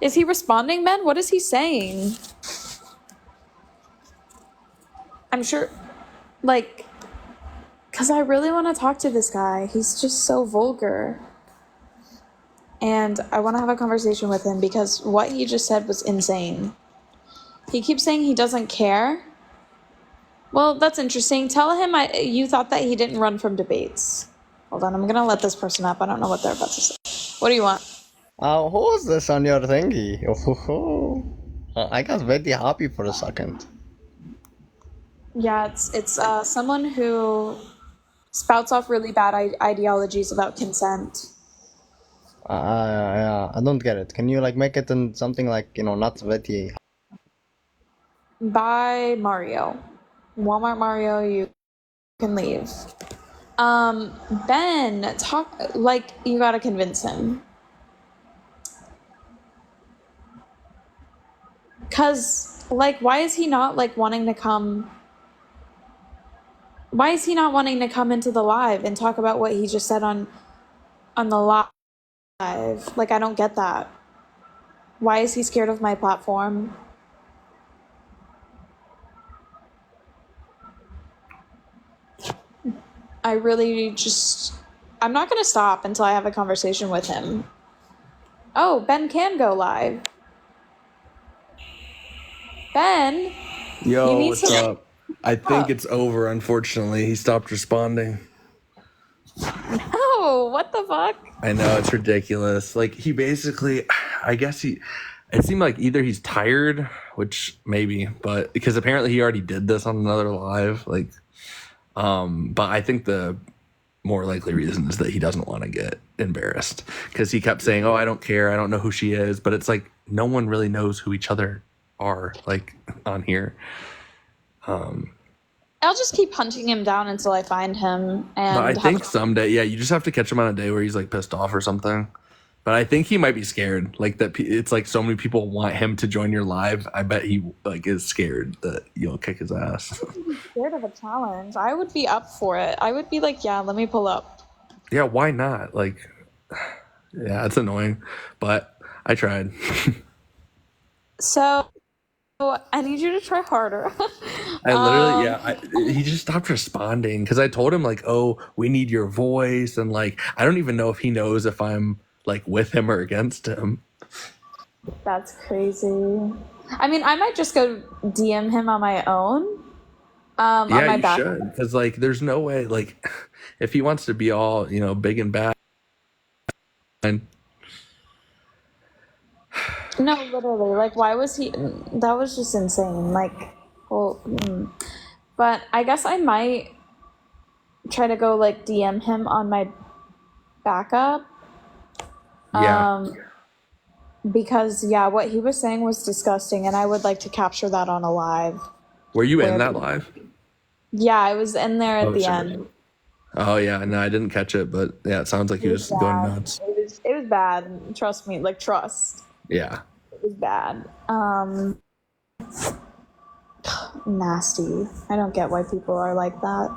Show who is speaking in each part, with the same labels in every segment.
Speaker 1: Is he responding, Ben? What is he saying? I'm sure, like, because I really want to talk to this guy. He's just so vulgar. And I want to have a conversation with him because what he just said was insane. He keeps saying he doesn't care. Well, that's interesting. Tell him you thought that he didn't run from debates. Hold on, I'm going to let this person up. I don't know what they're about to say. What do you want?
Speaker 2: Who's this on your thingy? I got very happy for a second.
Speaker 1: Yeah, it's someone who spouts off really bad ideologies about consent.
Speaker 2: Yeah, I don't get it. Can you like make it in something like, you know, not very...
Speaker 1: Buy Mario. Walmart Mario, you can leave. Ben, you gotta convince him. Cause, like, why is he not, like, wanting to come... Why is he not wanting to come into the live and talk about what he just said on the live? Like, I don't get that. Why is he scared of my platform? I really just... I'm not going to stop until I have a conversation with him. Oh, Ben can go live. Ben?
Speaker 3: Yo, what's up? I think it's over, unfortunately. He stopped responding.
Speaker 1: No, what the fuck?
Speaker 3: I know, it's ridiculous. Like, he basically... I guess it seemed like either he's tired, which maybe, but... Because apparently he already did this on another live. Like... But I think the more likely reason is that he doesn't want to get embarrassed because he kept saying, "Oh, I don't care. I don't know who she is." But it's like no one really knows who each other are, like on here.
Speaker 1: I'll just keep hunting him down until I find him. And
Speaker 3: I think someday, yeah, you just have to catch him on a day where he's like pissed off or something. But I think he might be scared, like that. It's like so many people want him to join your live. I bet he like is scared that you'll kick his ass.
Speaker 1: Scared of a challenge. I would be up for it. I would be like, yeah, let me pull up.
Speaker 3: Yeah, why not? Like, yeah, it's annoying, but I tried.
Speaker 1: So I need you to try harder.
Speaker 3: I literally, he just stopped responding because I told him like, oh, we need your voice, and like, I don't even know if he knows if I'm like with him or against him.
Speaker 1: That's crazy. I mean, I might just go DM him on my own. On my back.
Speaker 3: Should, because like, there's no way, like, if he wants to be all, you know, big and bad.
Speaker 1: No, literally, like, why was he? That was just insane. Like, well, but I guess I might try to go like DM him on my backup.
Speaker 3: Yeah.
Speaker 1: Because what he was saying was disgusting, and I would like to capture that on a live.
Speaker 3: Were you in that live?
Speaker 1: Yeah, I was in there at the end.
Speaker 3: Oh yeah, no, I didn't catch it, but yeah, it sounds like he was going nuts.
Speaker 1: It was bad. Trust me, like trust.
Speaker 3: Yeah.
Speaker 1: It was bad. Nasty. I don't get why people are like that.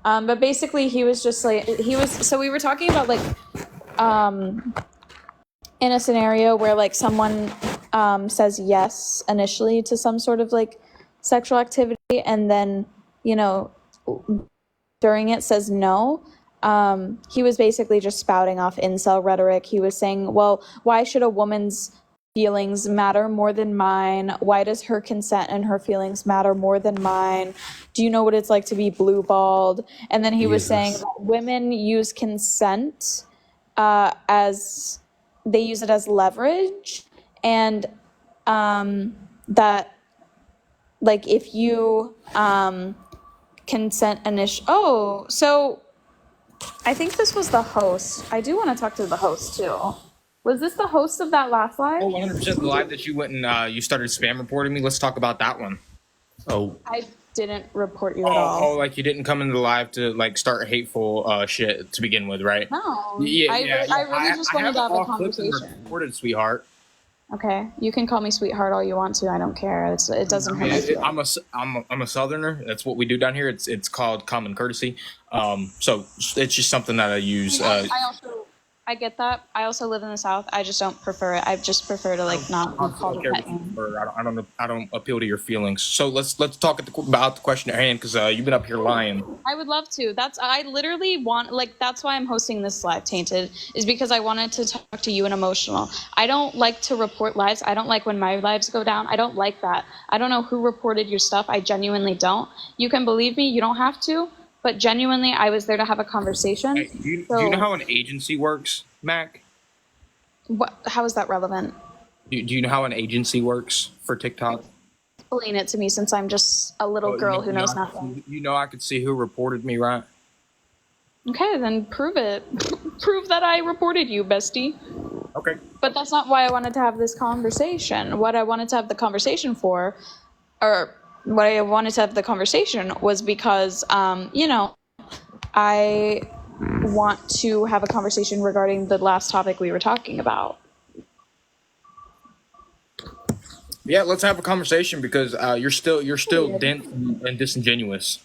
Speaker 1: But basically he was just like so we were talking about like in a scenario where like someone says yes initially to some sort of like sexual activity and then, you know, during it says no. He was basically just spouting off incel rhetoric. He was saying, well, why should a woman's feelings matter more than mine? Why does her consent and her feelings matter more than mine? Do you know what it's like to be blue-balled? And then he was saying that women use consent as they use it as leverage, and that like if you consent so I think this was the host. I do want to talk to the host too. Was this the host of that last live?
Speaker 4: Oh, 100% the live that you went and you started spam reporting me. Let's talk about that one.
Speaker 3: Oh,
Speaker 1: I didn't report you at all.
Speaker 4: Oh, like you didn't come into the live to like start hateful shit to begin with, right?
Speaker 1: No. I really just wanted to have a conversation.
Speaker 4: Recorded, sweetheart.
Speaker 1: Okay, you can call me sweetheart all you want to. I don't care. It doesn't hurt my feelings.
Speaker 4: I'm a southerner. That's what we do down here. It's called common courtesy. So it's just something that I use.
Speaker 1: I I get that. I also live in the South. I just don't prefer it. I just prefer to like not be called a pet name.
Speaker 4: I don't appeal to your feelings. So let's talk about the question at hand, because you've been up here lying.
Speaker 1: I would love to. I literally want, like, that's why I'm hosting this live, Tainted, is because I wanted to talk to you and Emotional. I don't like to report lives. I don't like when my lives go down. I don't like that. I don't know who reported your stuff. I genuinely don't. You can believe me. You don't have to. But genuinely, I was there to have a conversation.
Speaker 4: Hey, do you know how an agency works, Mac?
Speaker 1: How is that relevant?
Speaker 4: Do you know how an agency works for TikTok?
Speaker 1: Explain it to me, since I'm just a little girl who knows nothing.
Speaker 4: You know I could see who reported me, right?
Speaker 1: Okay, then prove it. Prove that I reported you, bestie.
Speaker 4: Okay.
Speaker 1: But that's not why I wanted to have this conversation. What I wanted to have the conversation for, or what I wanted to have the conversation was because, you know, I want to have a conversation regarding the last topic we were talking about.
Speaker 4: Yeah, let's have a conversation, because you're still dense and disingenuous.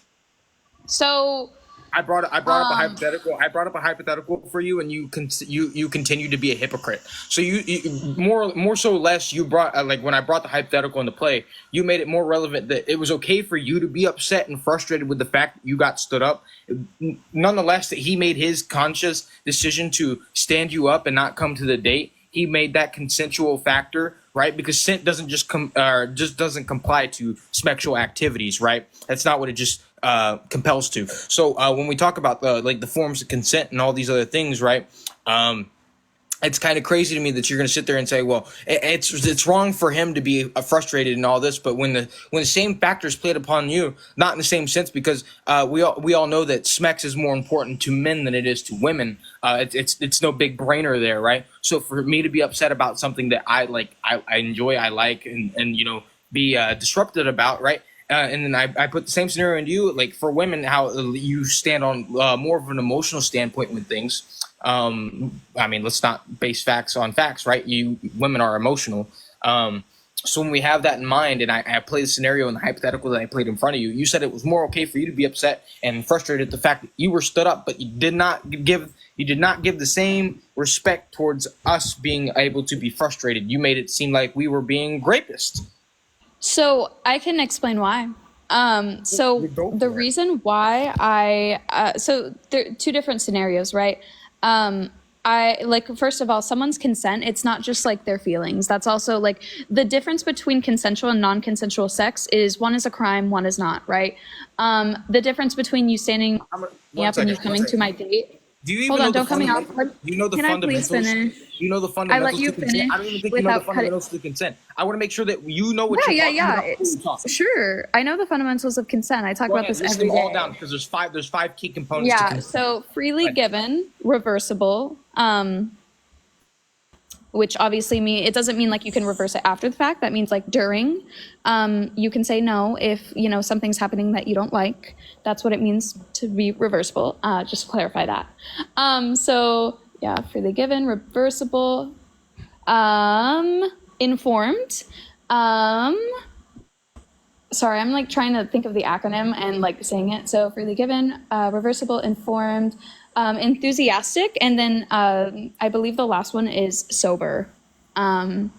Speaker 1: So
Speaker 4: I brought up a hypothetical. I brought up a hypothetical for you, and you continue to be a hypocrite. So you more so less you brought like when I brought the hypothetical into play, you made it more relevant that it was okay for you to be upset and frustrated with the fact that you got stood up. Nonetheless, that he made his conscious decision to stand you up and not come to the date. He made that consensual factor, right? Because consent doesn't just doesn't comply to sexual activities, right? That's not what it just compels to. So when we talk about the forms of consent and all these other things, right? It's kind of crazy to me that you're going to sit there and say, well, it's wrong for him to be frustrated and all this, but when the same factors played upon you, not in the same sense, because we all know that SMEX is more important to men than it is to women. It's no big brainer there, right? So for me to be upset about something that I like, I enjoy, I like, and you know, be disrupted about, right? And then I put the same scenario into you, like for women, how you stand on more of an emotional standpoint with things. I mean, let's not base facts on facts, right? Women are emotional. So when we have that in mind, and I play the scenario and the hypothetical that I played in front of you, you said it was more okay for you to be upset and frustrated at the fact that you were stood up, but you did not give the same respect towards us being able to be frustrated. You made it seem like we were being rapists. So
Speaker 1: I can explain why. So the reason why so there are two different scenarios, right? I like, first of all, someone's consent, it's not just like their feelings. That's also like the difference between consensual and non-consensual sex is one is a crime, one is not, right? The difference between you standing up and you coming to my date.
Speaker 4: Do you even
Speaker 1: Hold
Speaker 4: know
Speaker 1: on,
Speaker 4: the
Speaker 1: don't cut me off.
Speaker 4: You know the
Speaker 1: Can I
Speaker 4: fundamentals?
Speaker 1: please finish?
Speaker 4: You know the fundamentals.
Speaker 1: I let you
Speaker 4: to consent? I don't even think you know the fundamentals to consent. I want to make sure that you know what you're talking about.
Speaker 1: Sure. I know the fundamentals of consent. I talk about this every day.
Speaker 4: All down, because there's five key components to
Speaker 1: Yeah,
Speaker 4: consent.
Speaker 1: so freely given, reversible, which obviously it doesn't mean like you can reverse it after the fact. That means like during, you can say no if, you know, something's happening that you don't like. That's what it means to be reversible. Just to clarify that. So yeah, freely given, reversible, informed. Sorry, I'm like trying to think of the acronym and like saying it. So freely given, reversible, informed, enthusiastic, and then I believe the last one is sober.
Speaker 4: Yeah,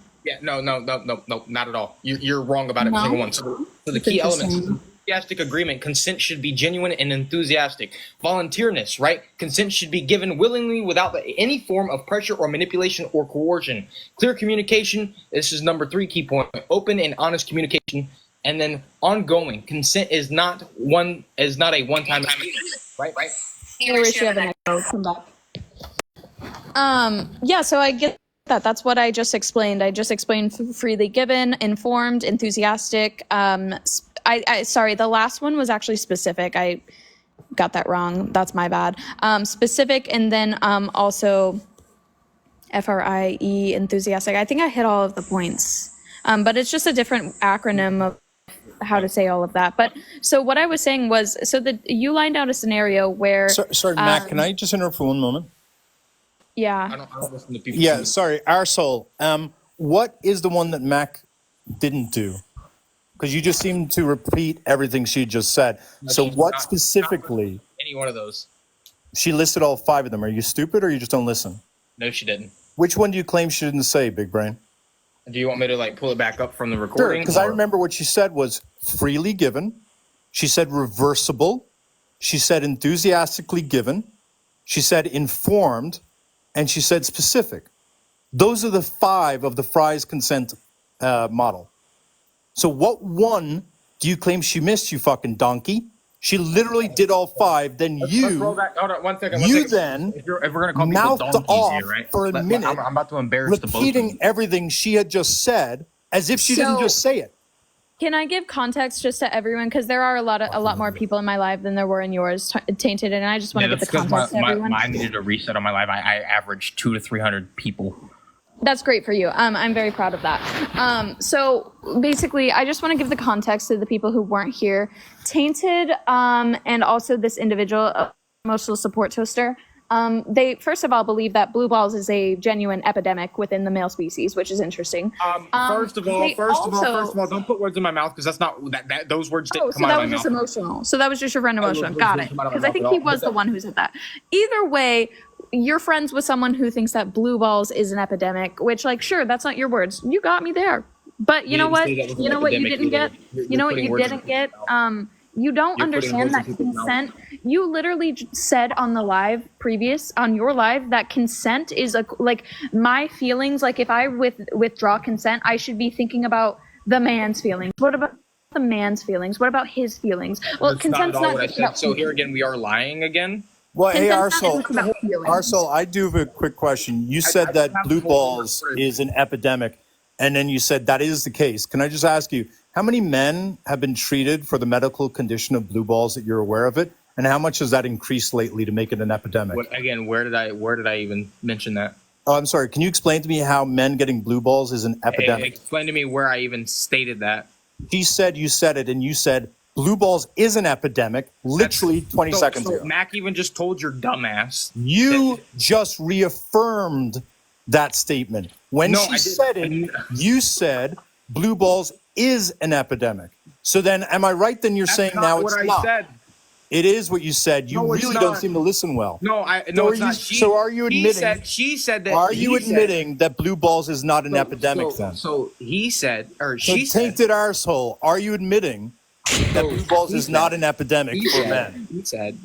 Speaker 4: no, not at all. You're wrong about every single one. So the key elements: enthusiastic agreement, consent should be genuine and enthusiastic. Volunteerness, right? Consent should be given willingly without any form of pressure or manipulation or coercion. Clear communication. This is number 3 key point. Open and honest communication. And then ongoing. Consent is not a one-time experience, right?
Speaker 1: Come back. Yeah, so I get that. That's what I just explained. I just explained freely given, informed, enthusiastic. Sorry, the last one was actually specific. I got that wrong. That's my bad. Specific, and then also FRIE, enthusiastic. I think I hit all of the points. But it's just a different acronym of how to say all of that. But so what I was saying was, so that you lined out a scenario where
Speaker 5: sorry, Matt, can I just interrupt for one moment?
Speaker 1: Yeah.
Speaker 4: I don't listen to people.
Speaker 5: Yeah, sorry, Arsehole. What is the one that Mac didn't do? Because you just seem to repeat everything she just said. So what specifically?
Speaker 4: Any one of those.
Speaker 5: She listed all 5 of them. Are you stupid or you just don't listen?
Speaker 4: No, she didn't.
Speaker 5: Which one do you claim she didn't say, Big Brain?
Speaker 4: Do you want me to like pull it back up from the
Speaker 5: Sure,
Speaker 4: recording?
Speaker 5: because I remember what she said was freely given. She said reversible. She said enthusiastically given. She said informed. And she said specific. Those are the 5 of the Fry's consent model. So what one do you claim she missed, you fucking donkey? She literally did all 5. Then
Speaker 4: Let's
Speaker 5: you,
Speaker 4: roll back. Hold on, one second.
Speaker 5: then
Speaker 4: if we're gonna call people
Speaker 5: mouthed
Speaker 4: donkeys
Speaker 5: off
Speaker 4: here, right?
Speaker 5: for a minute,
Speaker 4: I'm about to embarrass the both of
Speaker 5: repeating
Speaker 4: you.
Speaker 5: everything she had just said as if she didn't
Speaker 1: So-
Speaker 5: just say it.
Speaker 1: Can I give context just to everyone? Because there are a lot more people in my life than there were in yours, tainted, and I just want to give the context to everyone.
Speaker 4: I needed a reset on my live. I averaged 200 to 300 people.
Speaker 1: That's great for you. I'm very proud of that. So basically, I just want to give the context to the people who weren't here. Tainted, and also this individual, emotional support toaster. They first of all believe that blue balls is a genuine epidemic within the male species, which is interesting.
Speaker 4: First of all, don't put words in my mouth because that's not that those words didn't
Speaker 1: Oh,
Speaker 4: come
Speaker 1: so
Speaker 4: out
Speaker 1: that
Speaker 4: of
Speaker 1: was
Speaker 4: my
Speaker 1: just
Speaker 4: mouth.
Speaker 1: emotional. So that was just your friend emotional.
Speaker 4: those
Speaker 1: Got
Speaker 4: didn't
Speaker 1: it.
Speaker 4: come out of my
Speaker 1: Because I
Speaker 4: mouth
Speaker 1: think
Speaker 4: at
Speaker 1: he
Speaker 4: all.
Speaker 1: was the one who said that. Either way, you're friends with someone who thinks that blue balls is an epidemic, which, like, sure, that's not your words. You got me there. But you know
Speaker 4: didn't
Speaker 1: what?
Speaker 4: say that was an
Speaker 1: You know what you
Speaker 4: epidemic
Speaker 1: didn't get?
Speaker 4: either. You're
Speaker 1: You know what
Speaker 4: putting
Speaker 1: you
Speaker 4: words in
Speaker 1: didn't
Speaker 4: people's
Speaker 1: get?
Speaker 4: mouth.
Speaker 1: You don't
Speaker 4: You're putting
Speaker 1: understand
Speaker 4: words in
Speaker 1: that
Speaker 4: people's mouth.
Speaker 1: consent. You literally said on the live previous on your live that consent is like my feelings. Like if I withdraw consent, I should be thinking about the man's feelings. What about the man's feelings? What about his feelings? Well,
Speaker 4: That's not at
Speaker 1: consent's
Speaker 4: all
Speaker 1: not
Speaker 4: what I
Speaker 1: just
Speaker 4: said.
Speaker 1: about
Speaker 4: So here again, we are lying again.
Speaker 5: Well, hey,
Speaker 1: Consent's not
Speaker 5: Arsel,
Speaker 1: just about feelings.
Speaker 5: Arsel, I do have a quick question. You
Speaker 4: I
Speaker 5: said that
Speaker 4: have
Speaker 5: blue
Speaker 4: to
Speaker 5: balls
Speaker 4: hold on.
Speaker 5: is an epidemic, and then you said that is the case. Can I just ask you, how many men have been treated for the medical condition of blue balls that you're aware of it? And how much has that increased lately to make it an epidemic?
Speaker 4: Again, where did I even mention that?
Speaker 5: Oh, I'm sorry. Can you explain to me how men getting blue balls is an epidemic?
Speaker 4: Explain to me where I even stated that.
Speaker 5: She said you said it, and you said blue balls is an epidemic literally 20 seconds ago.
Speaker 4: Mac even just told your dumbass.
Speaker 5: You just reaffirmed that statement. When
Speaker 4: No,
Speaker 5: she
Speaker 4: I
Speaker 5: said
Speaker 4: didn't.
Speaker 5: it, you said blue balls is an epidemic. So then, am I right? Then you're saying now it's
Speaker 4: what I
Speaker 5: not.
Speaker 4: said.
Speaker 5: It is what you said. You
Speaker 4: No, it's
Speaker 5: really don't
Speaker 4: not.
Speaker 5: seem to listen well.
Speaker 4: No,
Speaker 5: So
Speaker 4: it's
Speaker 5: are
Speaker 4: not.
Speaker 5: you- so are you admitting-
Speaker 4: She said that.
Speaker 5: Are you
Speaker 4: he said-
Speaker 5: admitting that blue balls is not an epidemic then?
Speaker 4: So he said, or
Speaker 5: So
Speaker 4: she said.
Speaker 5: tainted arsehole, are you admitting that blue balls is not an epidemic for men?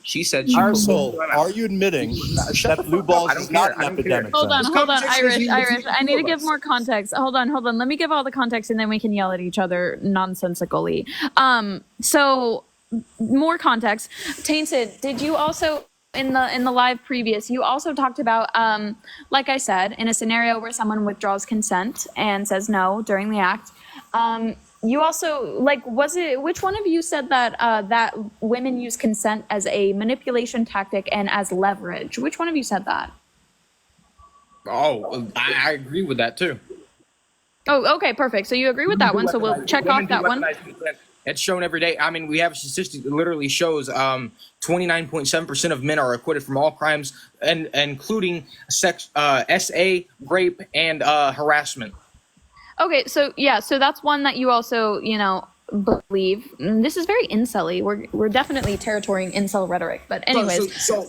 Speaker 4: She said.
Speaker 5: Arsehole, are you admitting
Speaker 4: Shut
Speaker 5: that
Speaker 4: the
Speaker 5: blue
Speaker 4: fuck up.
Speaker 5: balls
Speaker 4: I don't
Speaker 5: is not
Speaker 4: care.
Speaker 5: an
Speaker 4: I don't care.
Speaker 5: epidemic
Speaker 1: Hold
Speaker 5: then?
Speaker 1: on,
Speaker 4: This
Speaker 1: hold on,
Speaker 4: conversation is
Speaker 1: Irish,
Speaker 4: even
Speaker 1: Irish.
Speaker 4: between
Speaker 1: I need to
Speaker 4: two of
Speaker 1: give
Speaker 4: us.
Speaker 1: more context. Hold on. Let me give all the context, and then we can yell at each other nonsensically. So more context. Tainted, did you also in the live previous? You also talked about, like I said, in a scenario where someone withdraws consent and says no during the act. You also was it? Which one of you said that that women use consent as a manipulation tactic and as leverage? Which one of you said that?
Speaker 4: Oh, I agree with that too.
Speaker 1: Oh, okay, perfect. So you agree with that one. So we'll check off that one.
Speaker 4: It's shown every day. I mean, we have a statistic that literally shows 29.7% of men are acquitted from all crimes, and including sex, SA, rape, and harassment.
Speaker 1: Okay, so yeah, so that's one that you also, believe. This is very incel-y. We're definitely territorying incel rhetoric. But anyways,
Speaker 4: So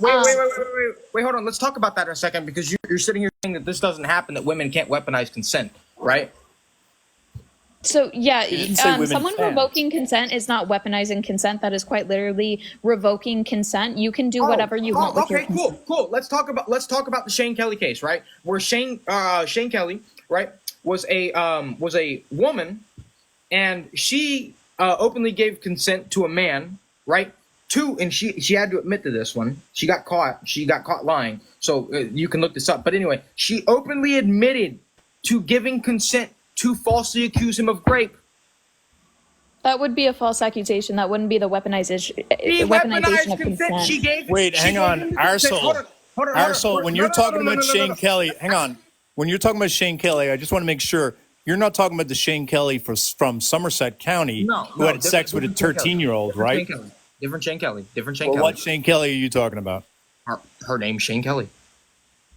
Speaker 4: wait, hold on. Let's talk about that in a second because you're sitting here saying that this doesn't happen, that women can't weaponize consent, right?
Speaker 1: So yeah,
Speaker 5: didn't say women
Speaker 1: someone
Speaker 5: can.
Speaker 1: revoking consent is not weaponizing consent. That is quite literally revoking consent. You can do whatever you want with your
Speaker 4: Okay,
Speaker 1: consent.
Speaker 4: cool. Let's talk about the Shane Kelly case, right? Where Shane Kelly, right, was a woman, and she openly gave consent to a man, right? And she had to admit to this one. She got caught lying. So you can look this up. But anyway, she openly admitted to giving consent to falsely accuse him of rape.
Speaker 1: That would be a false accusation. That wouldn't be the weaponization of consent.
Speaker 4: She gave.
Speaker 5: Wait, hang on, Arsehole. Arsehole, when you're talking about Shane Kelly, hang on. When you're talking about Shane Kelly, I just want to make sure you're not talking about the Shane Kelly from Somerset County who had sex with a 13-year-old, right?
Speaker 4: Different Shane Kelly.
Speaker 5: Well, what Shane Kelly are you talking about?
Speaker 4: Her name's Shane Kelly.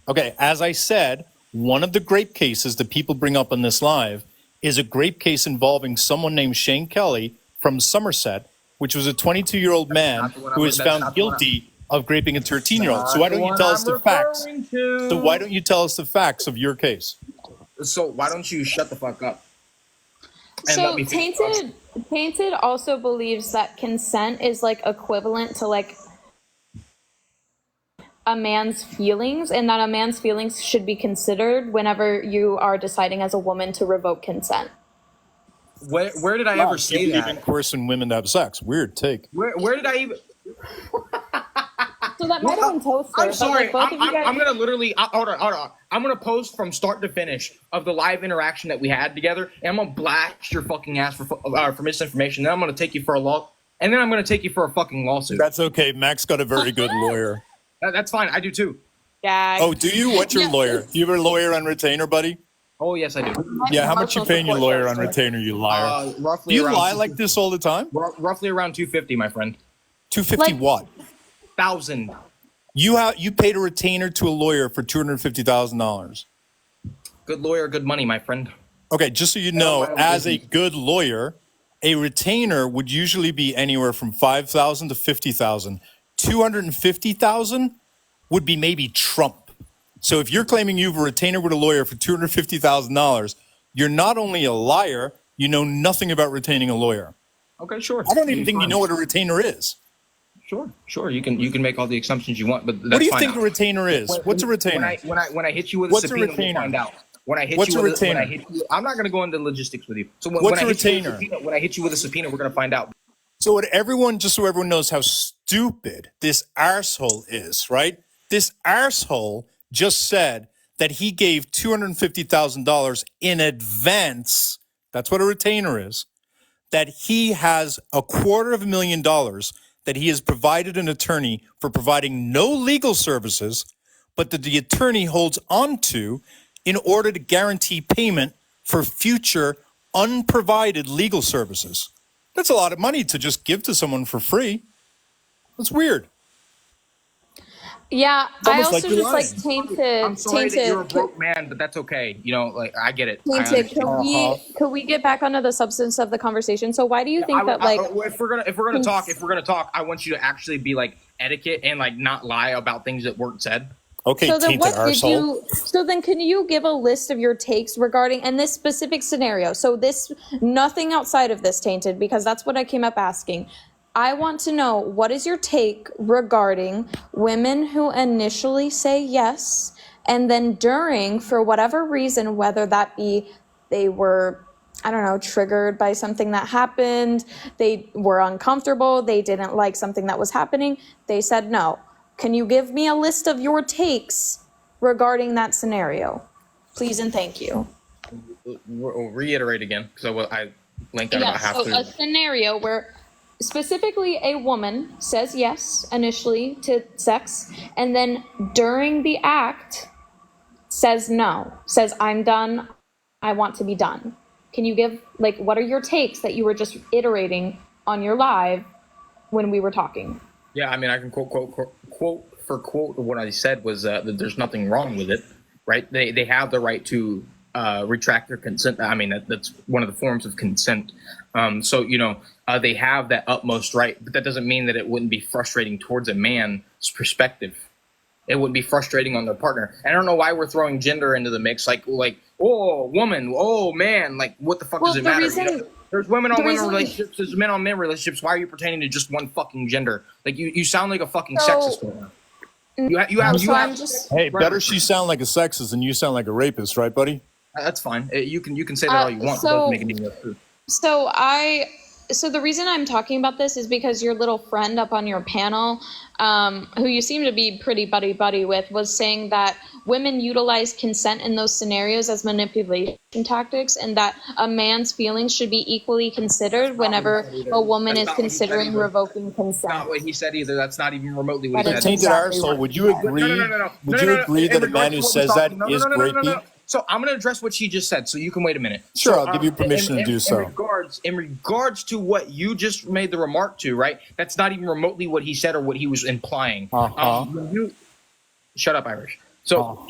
Speaker 5: Okay, as I said, one of the grape cases that people bring up on this live is a grape case involving someone named Shane Kelly from Somerset, which was a 22-year-old man who was found guilty of raping a 13-year-old. So why don't you tell us the facts? So why don't you tell us the facts of your case?
Speaker 4: So why don't you shut the fuck up? And
Speaker 1: So
Speaker 4: let me finish.
Speaker 1: Tainted also believes that consent is like equivalent to like a man's feelings, and that a man's feelings should be considered whenever you are deciding as a woman to revoke consent.
Speaker 4: Where did I ever say
Speaker 5: You believe in
Speaker 4: that?
Speaker 5: coercing women to have sex. Weird take.
Speaker 4: Where did I even?
Speaker 1: So that might have been Toaster.
Speaker 4: I'm
Speaker 1: but,
Speaker 4: sorry.
Speaker 1: like, both of you guys,
Speaker 4: I'm gonna literally hold on. I'm gonna post from start to finish of the live interaction that we had together, and I'm gonna blast your fucking ass for misinformation. Then I'm gonna take you for a law, and then I'm gonna take you for a fucking lawsuit.
Speaker 5: That's okay. Max got a very good lawyer.
Speaker 4: That's fine. I do too.
Speaker 1: gag.
Speaker 5: Oh, do you? What's your lawyer? Do you have a lawyer on retainer, buddy?
Speaker 4: Oh yes, I do.
Speaker 5: Yeah, how much you paying your lawyer on retainer, you liar? Do
Speaker 4: Roughly
Speaker 5: you
Speaker 4: around
Speaker 5: lie like this all the time?
Speaker 4: roughly around 250, my friend.
Speaker 5: 250
Speaker 1: Like-
Speaker 5: what?
Speaker 4: 1,000.
Speaker 5: You paid a retainer to a lawyer for $250,000.
Speaker 4: Good lawyer, good money, my friend.
Speaker 5: Okay, just so you know, as a good lawyer, a retainer would usually be anywhere from 5,000 to 50,000. 250,000 would be maybe Trump. So if you're claiming you have a retainer with a lawyer for $250,000, you're not only a liar, you know nothing about retaining a lawyer.
Speaker 4: Okay, sure.
Speaker 5: I don't even think you know what a retainer is.
Speaker 4: Sure. You can make all the assumptions you want, but that's
Speaker 5: What do you
Speaker 4: fine.
Speaker 5: think a retainer is? What's a retainer?
Speaker 4: When I hit you with a
Speaker 5: What's a
Speaker 4: subpoena,
Speaker 5: retainer?
Speaker 4: we'll find out. When I hit
Speaker 5: What's
Speaker 4: you
Speaker 5: a
Speaker 4: with
Speaker 5: retainer?
Speaker 4: I'm not going to go into logistics with you. So
Speaker 5: What's a
Speaker 4: when
Speaker 5: retainer?
Speaker 4: When I hit you with a subpoena, we're going to find out.
Speaker 5: So just so everyone knows how stupid this arsehole is, right? This arsehole just said that he gave $250,000 in advance. That's what a retainer is. That he has $250,000 that he has provided an attorney for providing no legal services, but that the attorney holds on to in order to guarantee payment for future unprovided legal services. That's a lot of money to just give to someone for free. That's weird.
Speaker 1: Yeah, I
Speaker 5: almost
Speaker 1: also
Speaker 5: like you're
Speaker 1: just like
Speaker 5: lying.
Speaker 1: tainted.
Speaker 4: I'm sorry that you're a
Speaker 1: Tainted.
Speaker 4: broke man, but that's okay. You know, like I get it. I
Speaker 1: Tainted.
Speaker 4: understand.
Speaker 1: Could we get back onto the substance of the conversation? So why do you think that like
Speaker 4: if we're gonna talk, I want you to actually be like etiquette and like not lie about things that weren't said.
Speaker 5: Okay,
Speaker 1: so then
Speaker 5: tainted
Speaker 1: what did
Speaker 5: arsehole.
Speaker 1: you so then can you give a list of your takes regarding and this specific scenario? So this nothing outside of this, Tainted, because that's what I came up asking. I want to know, what is your take regarding women who initially say yes and then during, for whatever reason, whether that be they were, I don't know, triggered by something that happened, they were uncomfortable, they didn't like something that was happening, they said no. Can you give me a list of your takes regarding that scenario? Please and thank you.
Speaker 4: We'll reiterate again because I linked out
Speaker 1: Yeah,
Speaker 4: about half
Speaker 1: so
Speaker 4: through.
Speaker 1: a scenario where specifically a woman says yes initially to sex and then during the act says no, says I'm done, I want to be done. Can you give, like, what are your takes that you were just iterating on your live when we were talking?
Speaker 4: Yeah, I mean, I can quote for quote what I said was that there's nothing wrong with it, right? They have the right to retract their consent. I mean, that's one of the forms of consent. So, you know, they have that utmost right, but that doesn't mean that it wouldn't be frustrating towards a man's perspective. It wouldn't be frustrating on their partner. And I don't know why we're throwing gender into the mix. Like, oh, woman, oh, man. Like, what the fuck does it matter? You know, there's women on women relationships, there's men on men relationships. Why are you pertaining to just one fucking gender? Like, you sound like a fucking sexist right now. You have
Speaker 5: Hey, better she sound like a sexist than you sound like a rapist, right, buddy?
Speaker 4: That's fine. You can say that all you want. But it doesn't make any difference.
Speaker 1: So the reason I'm talking about this is because your little friend up on your panel, who you seem to be pretty buddy with, was saying that women utilize consent in those scenarios as manipulation tactics, and that a man's feelings should be equally considered whenever a woman is considering revoking consent.
Speaker 4: Not what he said either. That's not even remotely what he
Speaker 1: That is
Speaker 4: said.
Speaker 5: Tainted arsehole, would you agree?
Speaker 4: No.
Speaker 5: Would you agree that a man who says that is rapey?
Speaker 4: So I'm going to address what she just said, so you can wait a minute.
Speaker 5: Sure,
Speaker 4: So,
Speaker 5: I'll give you permission to do so.
Speaker 4: In regards to what you just made the remark to, right? That's not even remotely what he said or what he was implying. Shut up, Irish. So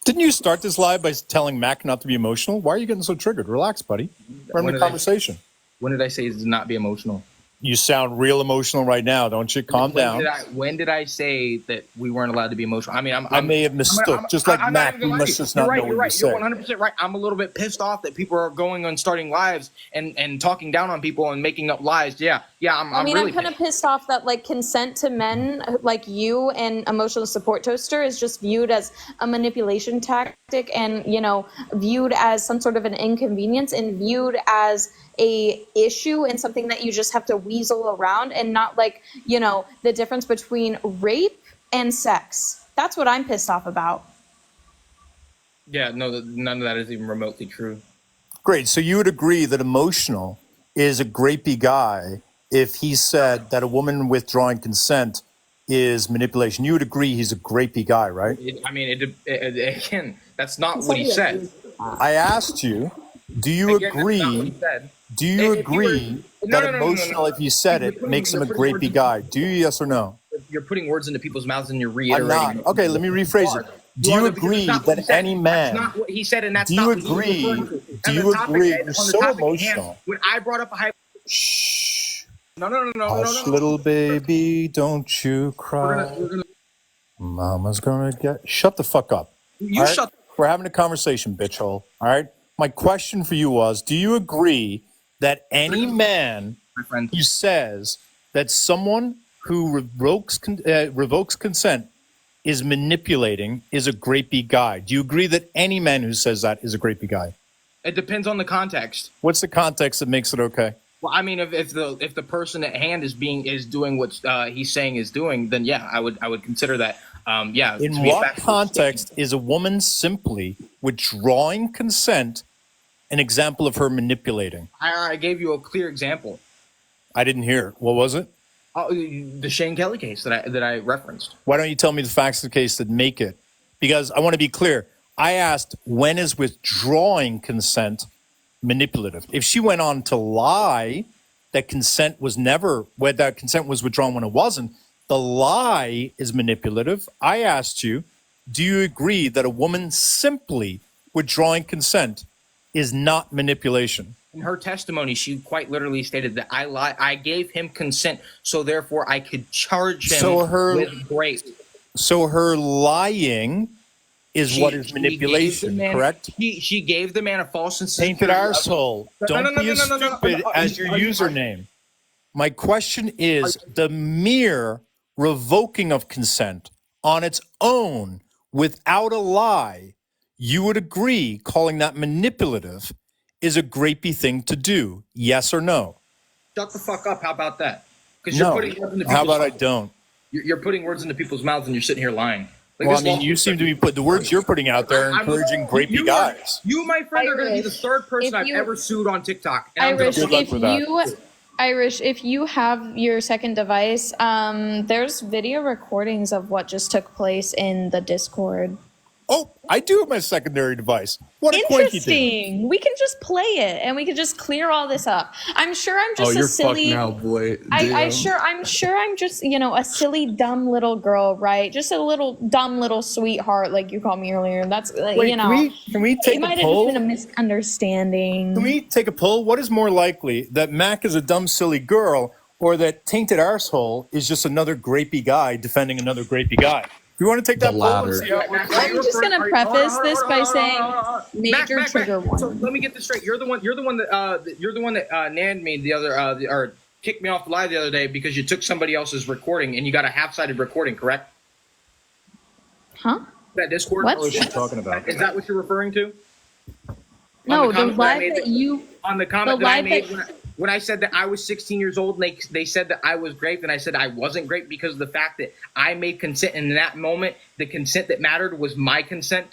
Speaker 5: Didn't you start this live by telling Mac not to be emotional? Why are you getting so triggered? Relax, buddy. We're having a conversation.
Speaker 4: When did I say to not be emotional?
Speaker 5: You sound real emotional right now, don't you? Calm down.
Speaker 4: When did I say that we weren't allowed to be emotional? I mean,
Speaker 5: I may have mistook, just like
Speaker 4: I'm
Speaker 5: Mac.
Speaker 4: not even
Speaker 5: You
Speaker 4: gonna lie
Speaker 5: must
Speaker 4: to you.
Speaker 5: just
Speaker 4: You're
Speaker 5: not
Speaker 4: right.
Speaker 5: know
Speaker 4: You're
Speaker 5: what you
Speaker 4: right. You're
Speaker 5: say.
Speaker 4: 100% right. I'm a little bit pissed off that people are going on starting lives and talking down on people and making up lies. Yeah.
Speaker 1: I mean,
Speaker 4: really
Speaker 1: I'm kind of pissed off that like consent to men like you and emotional support toaster is just viewed as a manipulation tactic and, you know, viewed as some sort of an inconvenience and viewed as a issue and something that you just have to weasel around and not like, you know, the difference between rape and sex. That's what I'm pissed off about.
Speaker 4: Yeah, no, none of that is even remotely true.
Speaker 5: Great. So you would agree that emotional is a grapey guy if he said that a woman withdrawing consent is manipulation. You would agree he's a grapey guy, right?
Speaker 4: Again, that's not what he said.
Speaker 5: I asked you, do you
Speaker 4: Again, that's not what he
Speaker 5: agree?
Speaker 4: said.
Speaker 5: Do you
Speaker 4: If you were-
Speaker 5: agree that emotional, if you said it, makes him a grapey guy? Do you, yes or no?
Speaker 4: You're putting words into people's mouths and you're
Speaker 5: I'm
Speaker 4: reiterating.
Speaker 5: not. Okay, let me rephrase it. Do you agree that any man?
Speaker 4: That's not what he said, and that's
Speaker 5: Do you
Speaker 4: not what he was
Speaker 5: agree?
Speaker 4: referring to.
Speaker 5: Do
Speaker 4: And
Speaker 5: you
Speaker 4: the topic-
Speaker 5: agree?
Speaker 4: on
Speaker 5: You're
Speaker 4: the
Speaker 5: so
Speaker 4: topic at hand,
Speaker 5: emotional.
Speaker 4: when I brought up a hype,
Speaker 5: Shh.
Speaker 4: no.
Speaker 5: Hush, little baby, don't you cry.
Speaker 4: We're gonna.
Speaker 5: Mama's gonna get. Shut the fuck up.
Speaker 4: You
Speaker 5: all right?
Speaker 4: shut.
Speaker 5: We're having a conversation, bitchhole. All right. My question for you was: do you agree that any man
Speaker 4: My friend.
Speaker 5: who says that someone who revokes consent is manipulating is a grapey guy? Do you agree that any man who says that is a grapey guy?
Speaker 4: It depends on the context.
Speaker 5: What's the context that makes it okay?
Speaker 4: Well, I mean, if the person at hand is doing what he's saying is doing, then yeah, I would consider that. Yeah.
Speaker 5: In
Speaker 4: to be a
Speaker 5: what
Speaker 4: factual
Speaker 5: context
Speaker 4: statement.
Speaker 5: is a woman simply withdrawing consent an example of her manipulating?
Speaker 4: I gave you a clear example.
Speaker 5: I didn't hear it. What was it?
Speaker 4: The Shane Kelly case that I referenced.
Speaker 5: Why don't you tell me the facts of the case that make it? Because I want to be clear. I asked, when is withdrawing consent manipulative? If she went on to lie that consent was withdrawn when it wasn't, the lie is manipulative. I asked you, do you agree that a woman simply withdrawing consent is not manipulation?
Speaker 4: In her testimony, she quite literally stated that I gave him consent, so therefore I could charge him with rape.
Speaker 5: So her lying is what is manipulation, correct?
Speaker 4: She gave the man a false and
Speaker 5: Tainted arsehole. Don't be as stupid as your username. My question is, the mere revoking of consent on its own without a lie, you would agree calling that manipulative is a grapey thing to do, yes or no?
Speaker 4: Shut the fuck up. How about that? Because
Speaker 5: No. How about I
Speaker 4: mouths.
Speaker 5: don't?
Speaker 4: You're putting words into people's mouths and you're sitting here lying. Like,
Speaker 5: Well, I
Speaker 4: this
Speaker 5: mean,
Speaker 4: law-
Speaker 5: you seem to be the words you're putting out there are encouraging grapey guys.
Speaker 4: You, my friend, are going to be the third person
Speaker 1: if
Speaker 4: I've
Speaker 1: you-
Speaker 4: ever sued on TikTok. And I'm
Speaker 1: Irish,
Speaker 4: gonna-
Speaker 5: Good luck
Speaker 1: if
Speaker 5: with that.
Speaker 1: you Irish, if you have your second device, there's video recordings of what just took place in the Discord.
Speaker 5: Oh, I do have my secondary device. What a quinky thing.
Speaker 1: Interesting. We can just play it and we can just clear all this up. I'm sure I'm just
Speaker 3: you're
Speaker 1: a silly.
Speaker 3: fucked now, boy.
Speaker 1: I'm
Speaker 3: Damn.
Speaker 1: sure I'm just, you know, a silly, dumb little girl, right? Just a little dumb little sweetheart, like you called me earlier. That's,
Speaker 5: Wait,
Speaker 1: you know,
Speaker 5: can we
Speaker 1: it
Speaker 5: take
Speaker 1: might
Speaker 5: a
Speaker 1: have just
Speaker 5: poll?
Speaker 1: been a misunderstanding.
Speaker 5: Can we take a poll? What is more likely, that Mac is a dumb, silly girl, or that Tainted Arsehole is just another grapey guy defending another grapey guy? Do you want to take that
Speaker 3: The
Speaker 5: poll and
Speaker 3: latter.
Speaker 5: see how it works out?
Speaker 1: I'm just gonna preface this by saying major
Speaker 4: Mac,
Speaker 1: trigger
Speaker 4: Mac. So
Speaker 1: warning.
Speaker 4: let me get this straight. You're the one that nanned me or kicked me off the live the other day because you took somebody else's recording and you got a half-sided recording, correct?
Speaker 1: Huh?
Speaker 4: That Discord?
Speaker 1: What?
Speaker 5: What is she talking about?
Speaker 4: Is that what you're referring to?
Speaker 1: No,
Speaker 4: the
Speaker 1: the
Speaker 4: comment that I
Speaker 1: live
Speaker 4: made-
Speaker 1: that you.
Speaker 4: On the comment
Speaker 1: The
Speaker 4: that I
Speaker 1: live
Speaker 4: made
Speaker 1: that-
Speaker 4: when I said that I was 16 years old, and they said that I was raped, and I said I wasn't raped because of the fact that I made consent, and in that moment, the consent that mattered was my consent.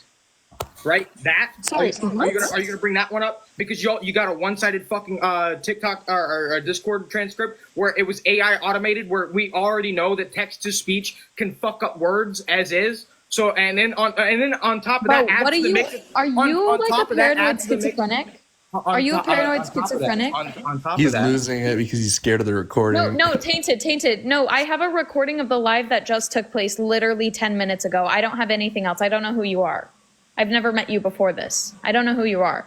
Speaker 4: Right? That?
Speaker 1: Sorry,
Speaker 4: Are you gonna bring that one up? Because you got a one-sided fucking TikTok or Discord transcript where it was AI automated, where we already know that text to speech can fuck up words as is. So and then on top of
Speaker 1: Bro,
Speaker 4: that, adds
Speaker 1: what are
Speaker 4: the
Speaker 1: you?
Speaker 4: mix-
Speaker 1: Are you
Speaker 4: on
Speaker 1: like
Speaker 4: top
Speaker 1: a
Speaker 4: of that,
Speaker 1: paranoid
Speaker 4: adds the mix-
Speaker 1: schizophrenic?
Speaker 4: on
Speaker 1: Are you a
Speaker 4: top-
Speaker 1: paranoid
Speaker 4: on top of that-
Speaker 1: schizophrenic?
Speaker 4: On top
Speaker 3: He's
Speaker 4: of that,
Speaker 3: losing it because he's scared of the recording.
Speaker 1: No, tainted. No, I have a recording of the live that just took place literally 10 minutes ago. I don't have anything else. I don't know who you are. I've never met you before this. I don't know who you are.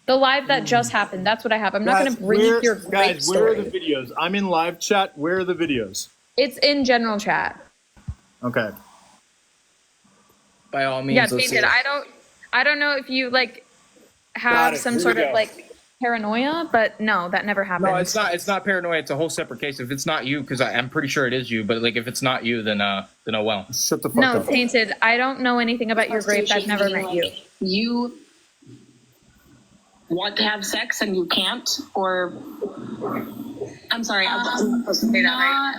Speaker 1: The live that just happened. That's what I have. I'm not going to bring you your great
Speaker 5: guys, where are the
Speaker 1: story.
Speaker 5: videos? I'm in live chat. Where are the videos?
Speaker 1: It's in general chat.
Speaker 5: Okay.
Speaker 4: By all means,
Speaker 1: Yeah,
Speaker 4: let's see
Speaker 1: Tainted.
Speaker 4: it.
Speaker 1: I don't know if you like
Speaker 5: Got
Speaker 1: have
Speaker 5: it.
Speaker 1: some
Speaker 5: Here
Speaker 1: sort
Speaker 5: we
Speaker 1: of
Speaker 5: go.
Speaker 1: like paranoia, but no, that never happened.
Speaker 4: No, it's not. It's not paranoia. It's a whole separate case. If it's not you, because I'm pretty sure it is you. But like, if it's not you, then oh well.
Speaker 5: Shut the fuck
Speaker 1: No,
Speaker 5: up.
Speaker 1: Tainted. I don't know anything about your grape. I've never met you.
Speaker 6: You want to have sex and you can't, or I'm sorry, I wasn't supposed to say that, right?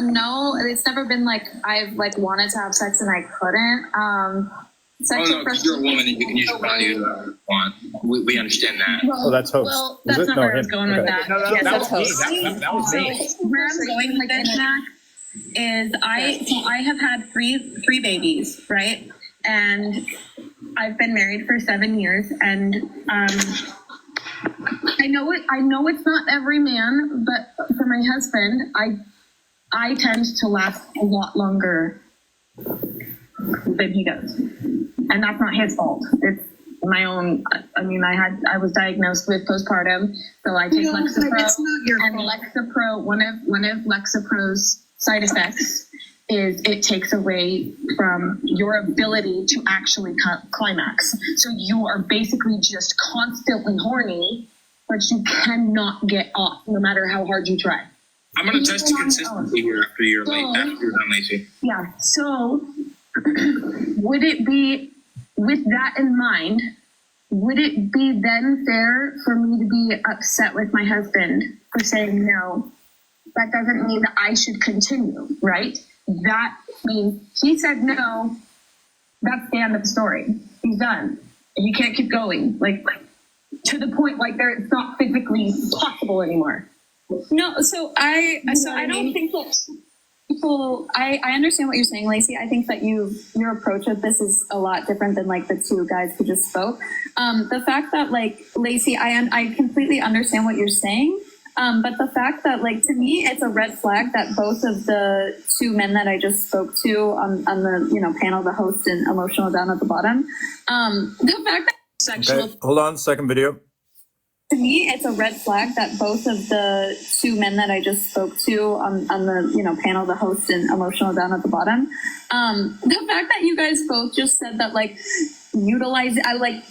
Speaker 7: No, it's never been like I've like wanted to have sex and I couldn't. Sexual
Speaker 4: because you're a woman and you can use your body to want. We understand that.
Speaker 5: Oh, that's host.
Speaker 6: Well,
Speaker 5: Is
Speaker 6: that's
Speaker 5: it?
Speaker 6: not
Speaker 5: No,
Speaker 6: where I was
Speaker 5: him.
Speaker 6: going with
Speaker 5: Okay.
Speaker 6: that.
Speaker 4: No,
Speaker 1: Yes,
Speaker 4: that
Speaker 1: that's
Speaker 4: was me.
Speaker 1: host.
Speaker 4: That was me.
Speaker 6: Where I'm going with this, Mac, is I have had three babies, right? And I've been married for 7 years, and I know it's not every man, but for my husband, I tend to last a lot longer than he does, and that's not his fault. It's my own. I mean, I was diagnosed with postpartum, so I take Lexapro,
Speaker 7: it's not your
Speaker 6: and
Speaker 7: fault.
Speaker 6: Lexapro. One of Lexapro's side effects is it takes away from your ability to actually climax. So you are basically just constantly horny, but you cannot get off no matter how hard you try.
Speaker 4: I'm gonna test the consistency here after you're done, Lacey.
Speaker 6: Yeah. So would it be, with that in mind, would it be then fair for me to be upset with my husband for saying no? That doesn't mean that I should continue, right? That means he said no. That's the end of the story. He's done. He can't keep going, like to the point like there it's not physically possible anymore.
Speaker 7: No, so I don't think that people. I understand what you're saying, Lacey. I think that your approach of this is a lot different than like the two guys who just spoke. The fact that like Lacey, I completely understand what you're saying. But the fact that, like, to me, it's a red flag that both of the two men that I just spoke to on the panel, the host and emotional down at the bottom, the fact that sexual.
Speaker 5: Okay, hold on, second video.
Speaker 7: To me, it's a red flag that both of the two men that I just spoke to on the panel, the host and emotional down at the bottom, the fact that you guys both just said that like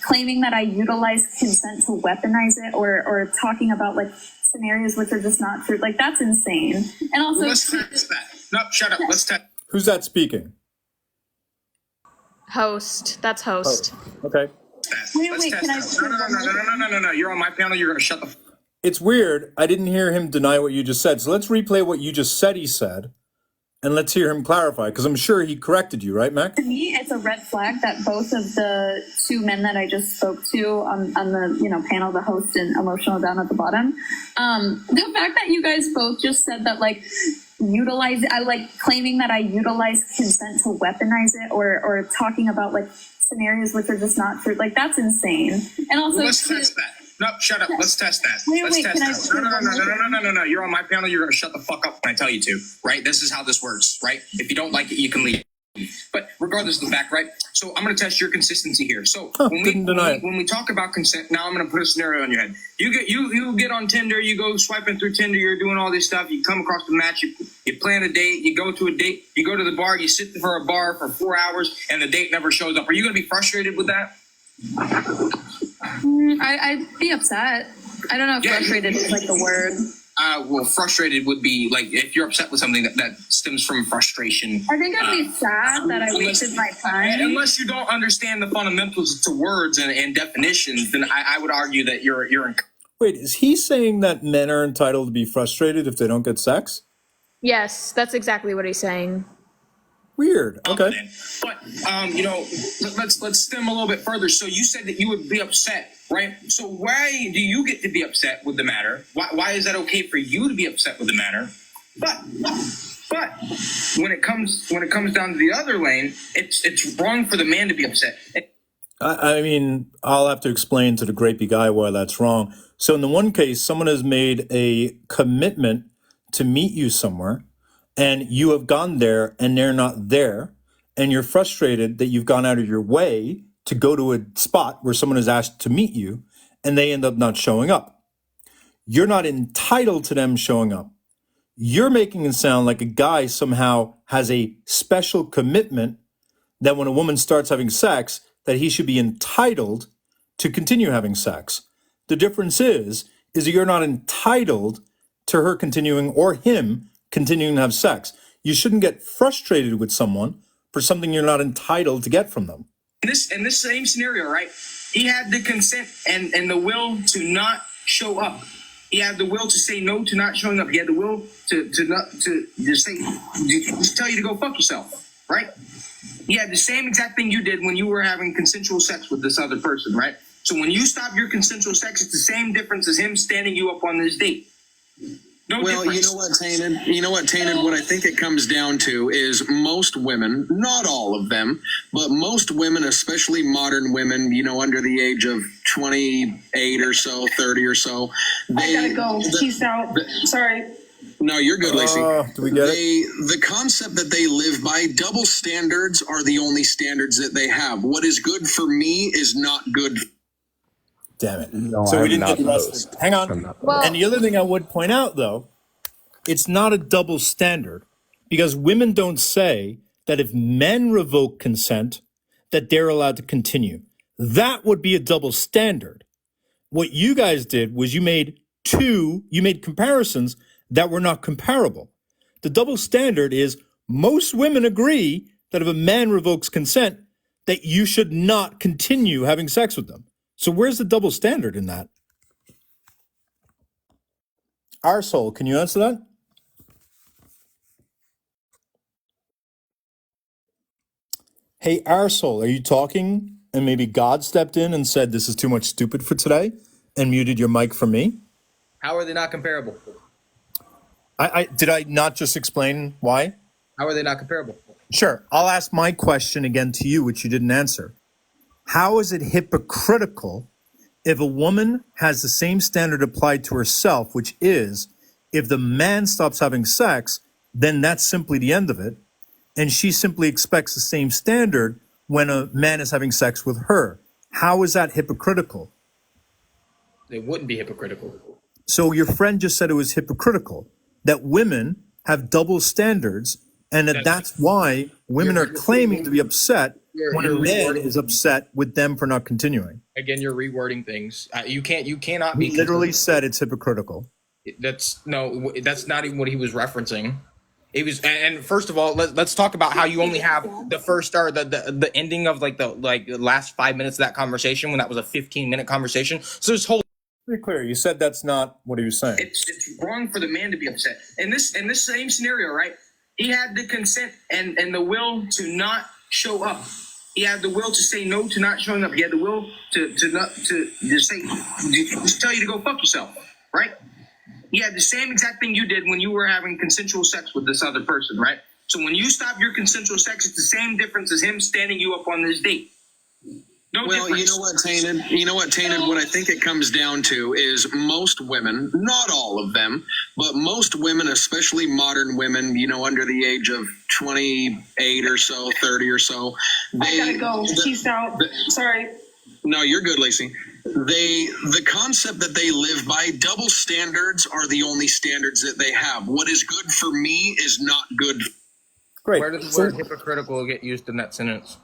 Speaker 7: claiming that I utilize consent to weaponize it or talking about like scenarios which are just not true. Like that's insane. And also,
Speaker 4: Let's test that. No, shut up. Let's test.
Speaker 5: Who's that speaking?
Speaker 1: Host. That's host.
Speaker 5: Okay.
Speaker 7: Wait,
Speaker 4: Let's test
Speaker 7: can I-
Speaker 4: that. No. You're on my panel. You're gonna shut the.
Speaker 5: It's weird. I didn't hear him deny what you just said. So let's replay what you just said he said, and let's hear him clarify, because I'm sure he corrected you, right, Mac?
Speaker 7: to me, it's a red flag that both of the two men that I just spoke to on the panel, the host and emotional down at the bottom, the fact that you guys both just said that like claiming that I utilize consent to weaponize it or talking about like scenarios which are just not true. Like that's insane. And also,
Speaker 4: Let's test that. No, shut up. Let's test that.
Speaker 7: Wait,
Speaker 4: Let's test
Speaker 7: can I
Speaker 4: that.
Speaker 7: say one more
Speaker 4: No. You're on my panel. You're gonna shut the fuck up when I tell you to. Right? This is how this works. Right? If you don't like it, you can leave. But regardless of the fact, right? So I'm going to test your consistency here. So when we talk about consent, now I'm going to put a scenario in your head. You get on Tinder, you go swiping through Tinder, you're doing all this stuff. You come across the match, you plan a date, you go to a date, you go to the bar, you sit for a bar for 4 hours, and the date never shows up. Are you going to be frustrated with that?
Speaker 7: I'd be upset. I don't know if
Speaker 4: Yeah,
Speaker 7: frustrated is like the word.
Speaker 4: Well, frustrated would be like if you're upset with something that stems from frustration.
Speaker 7: I think I'd be sad that I wasted my time.
Speaker 4: Unless you don't understand the fundamentals to words and definitions, then I would argue that you're in.
Speaker 5: Wait, is he saying that men are entitled to be frustrated if they don't get sex?
Speaker 1: Yes, that's exactly what he's saying.
Speaker 5: Weird. Okay.
Speaker 4: But let's stem a little bit further. So you said that you would be upset, right? So why do you get to be upset with the matter? Why is that okay for you to be upset with the matter? But when it comes down to the other lane, it's wrong for the man to be upset.
Speaker 5: I mean, I'll have to explain to the grapey guy why that's wrong. So in the one case, someone has made a commitment to meet you somewhere, and you have gone there and they're not there, and you're frustrated that you've gone out of your way to go to a spot where someone is asked to meet you and they end up not showing up. You're not entitled to them showing up. You're making it sound like a guy somehow has a special commitment that when a woman starts having sex, that he should be entitled to continue having sex. The difference is that you're not entitled to her continuing or him continuing to have sex. You shouldn't get frustrated with someone for something you're not entitled to get from them.
Speaker 4: In this same scenario, right? He had the consent and the will to not show up. He had the will to say no to not showing up. He had the will to just say, just tell you to go fuck yourself, right? He had the same exact thing you did when you were having consensual sex with this other person, right? So when you stop your consensual sex, it's the same difference as him standing you up on this date. No
Speaker 8: well,
Speaker 4: difference.
Speaker 8: you know what, Tainted? What I think it comes down to is most women, not all of them, but most women, especially modern women, under the age of 28 or so, 30 or so.
Speaker 6: I gotta go. Peace out. Sorry.
Speaker 8: No, you're good, Lacey.
Speaker 5: Do we get it?
Speaker 8: The concept that they live by, double standards are the only standards that they have. What is good for me is not good.
Speaker 5: Damn it.
Speaker 3: No,
Speaker 5: So we
Speaker 3: I'm
Speaker 5: didn't
Speaker 3: not
Speaker 5: get the rest of
Speaker 3: those.
Speaker 5: it. Hang on.
Speaker 3: I'm not
Speaker 1: Well-
Speaker 5: And the other thing I would point out, though, it's not a double standard because women don't say that if men revoke consent, that they're allowed to continue. That would be a double standard. What you guys did was you made comparisons that were not comparable. The double standard is most women agree that if a man revokes consent, that you should not continue having sex with them. So where's the double standard in that? Arsehole, can you answer that? Hey, Arsehole, are you talking? And maybe God stepped in and said, this is too much stupid for today and muted your mic for me?
Speaker 4: How are they not comparable?
Speaker 5: Did I not just explain why?
Speaker 4: How are they not comparable?
Speaker 5: Sure. I'll ask my question again to you, which you didn't answer. How is it hypocritical if a woman has the same standard applied to herself, which is if the man stops having sex, then that's simply the end of it. And she simply expects the same standard when a man is having sex with her. How is that hypocritical?
Speaker 4: They wouldn't be hypocritical.
Speaker 5: So your friend just said it was hypocritical that women have double standards and that's why women are claiming to be upset when a man is upset with them for not continuing.
Speaker 4: Again, you're rewording things. You cannot be.
Speaker 5: He literally said it's hypocritical.
Speaker 4: That's not even what he was referencing. It was, and first of all, let's talk about how you only have the first or the ending of the last 5 minutes of that conversation when that was a 15-minute conversation. So this whole
Speaker 5: Be clear, you said that's not what he was saying.
Speaker 4: it's wrong for the man to be upset. In this same scenario, right? He had the consent and the will to not show up. He had the will to say no to not showing up. He had the will to just say, just tell you to go fuck yourself, right? He had the same exact thing you did when you were having consensual sex with this other person, right? So when you stop your consensual sex, it's the same difference as him standing you up on this date. No
Speaker 8: Well,
Speaker 4: difference.
Speaker 8: you know what, Tainted? What I think it comes down to is most women, not all of them, but most women, especially modern women, under the age of 28 or so, 30 or so.
Speaker 6: I gotta go. Peace out. Sorry.
Speaker 8: No, you're good, Lacey. The concept that they live by, double standards are the only standards that they have. What is good for me is not good.
Speaker 5: Great.
Speaker 4: Where does the word hypocritical get used in that sentence?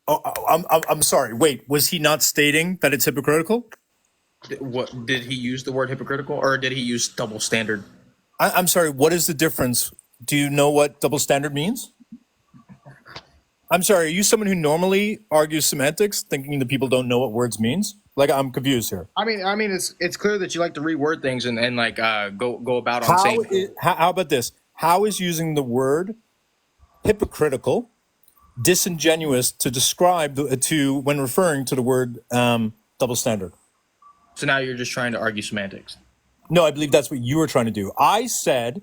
Speaker 5: I'm sorry. Wait, was he not stating that it's hypocritical?
Speaker 4: What did he use the word hypocritical, or did he use double standard?
Speaker 5: I'm sorry. What is the difference? Do you know what double standard means? I'm sorry. Are you someone who normally argues semantics, thinking that people don't know what words means? Like, I'm confused here.
Speaker 4: I mean, it's clear that you like to reword things and go about on saying.
Speaker 5: How about this? How is using the word hypocritical disingenuous to describe when referring to the word double standard?
Speaker 4: So now you're just trying to argue semantics.
Speaker 5: No, I believe that's what you were trying to do. He said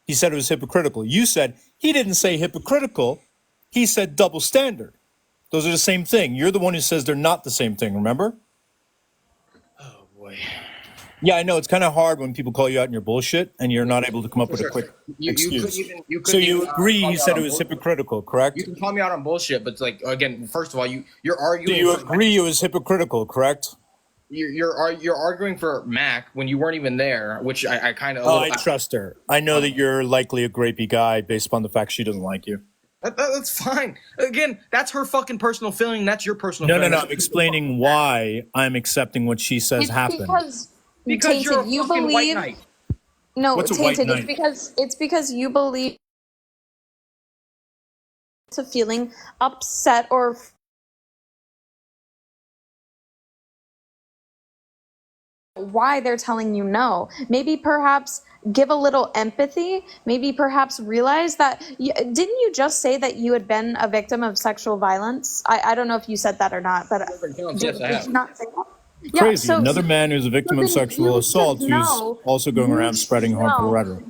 Speaker 5: it was hypocritical. You said he didn't say hypocritical. He said double standard. Those are the same thing. You're the one who says they're not the same thing, remember?
Speaker 4: Oh boy.
Speaker 5: Yeah, I know it's kind of hard when people call you out in your bullshit and you're not able to come up with a quick excuse.
Speaker 4: You
Speaker 5: So
Speaker 4: couldn't
Speaker 5: you
Speaker 4: even,
Speaker 5: agree?
Speaker 4: call
Speaker 5: You
Speaker 4: me out
Speaker 5: said
Speaker 4: on
Speaker 5: it was
Speaker 4: bullshit.
Speaker 5: hypocritical, correct?
Speaker 4: You can call me out on bullshit, but it's like, again, first of all, you're
Speaker 5: Do
Speaker 4: arguing.
Speaker 5: you
Speaker 4: for,
Speaker 5: agree it was hypocritical, correct?
Speaker 4: You're arguing for Mac when you weren't even there, which I kind of.
Speaker 5: Oh, I trust her. I know that you're likely a grapey guy based upon the fact she doesn't like you.
Speaker 4: That's fine. Again, that's her fucking personal feeling. That's your personal
Speaker 5: No,
Speaker 4: feeling.
Speaker 5: I'm explaining why I'm accepting what she says
Speaker 1: It's
Speaker 5: happened.
Speaker 4: Because
Speaker 1: Tainted,
Speaker 4: you're a
Speaker 1: you
Speaker 4: fucking white
Speaker 1: believe.
Speaker 4: knight.
Speaker 1: No,
Speaker 5: What's a white
Speaker 1: Tainted.
Speaker 5: knight?
Speaker 1: It's because you believe to feeling upset or why they're telling you no. Maybe perhaps give a little empathy. Maybe perhaps realize that didn't you just say that you had been a victim of sexual violence? I don't know if you said that or not, but
Speaker 4: Yes, I have.
Speaker 1: did you not say that?
Speaker 5: Crazy. Another man who's a victim of
Speaker 1: then
Speaker 5: sexual
Speaker 1: you
Speaker 5: assault
Speaker 1: should
Speaker 5: who's
Speaker 1: know-
Speaker 5: also going
Speaker 1: you
Speaker 5: around spreading
Speaker 1: should
Speaker 5: harmful
Speaker 1: know.
Speaker 5: rhetoric.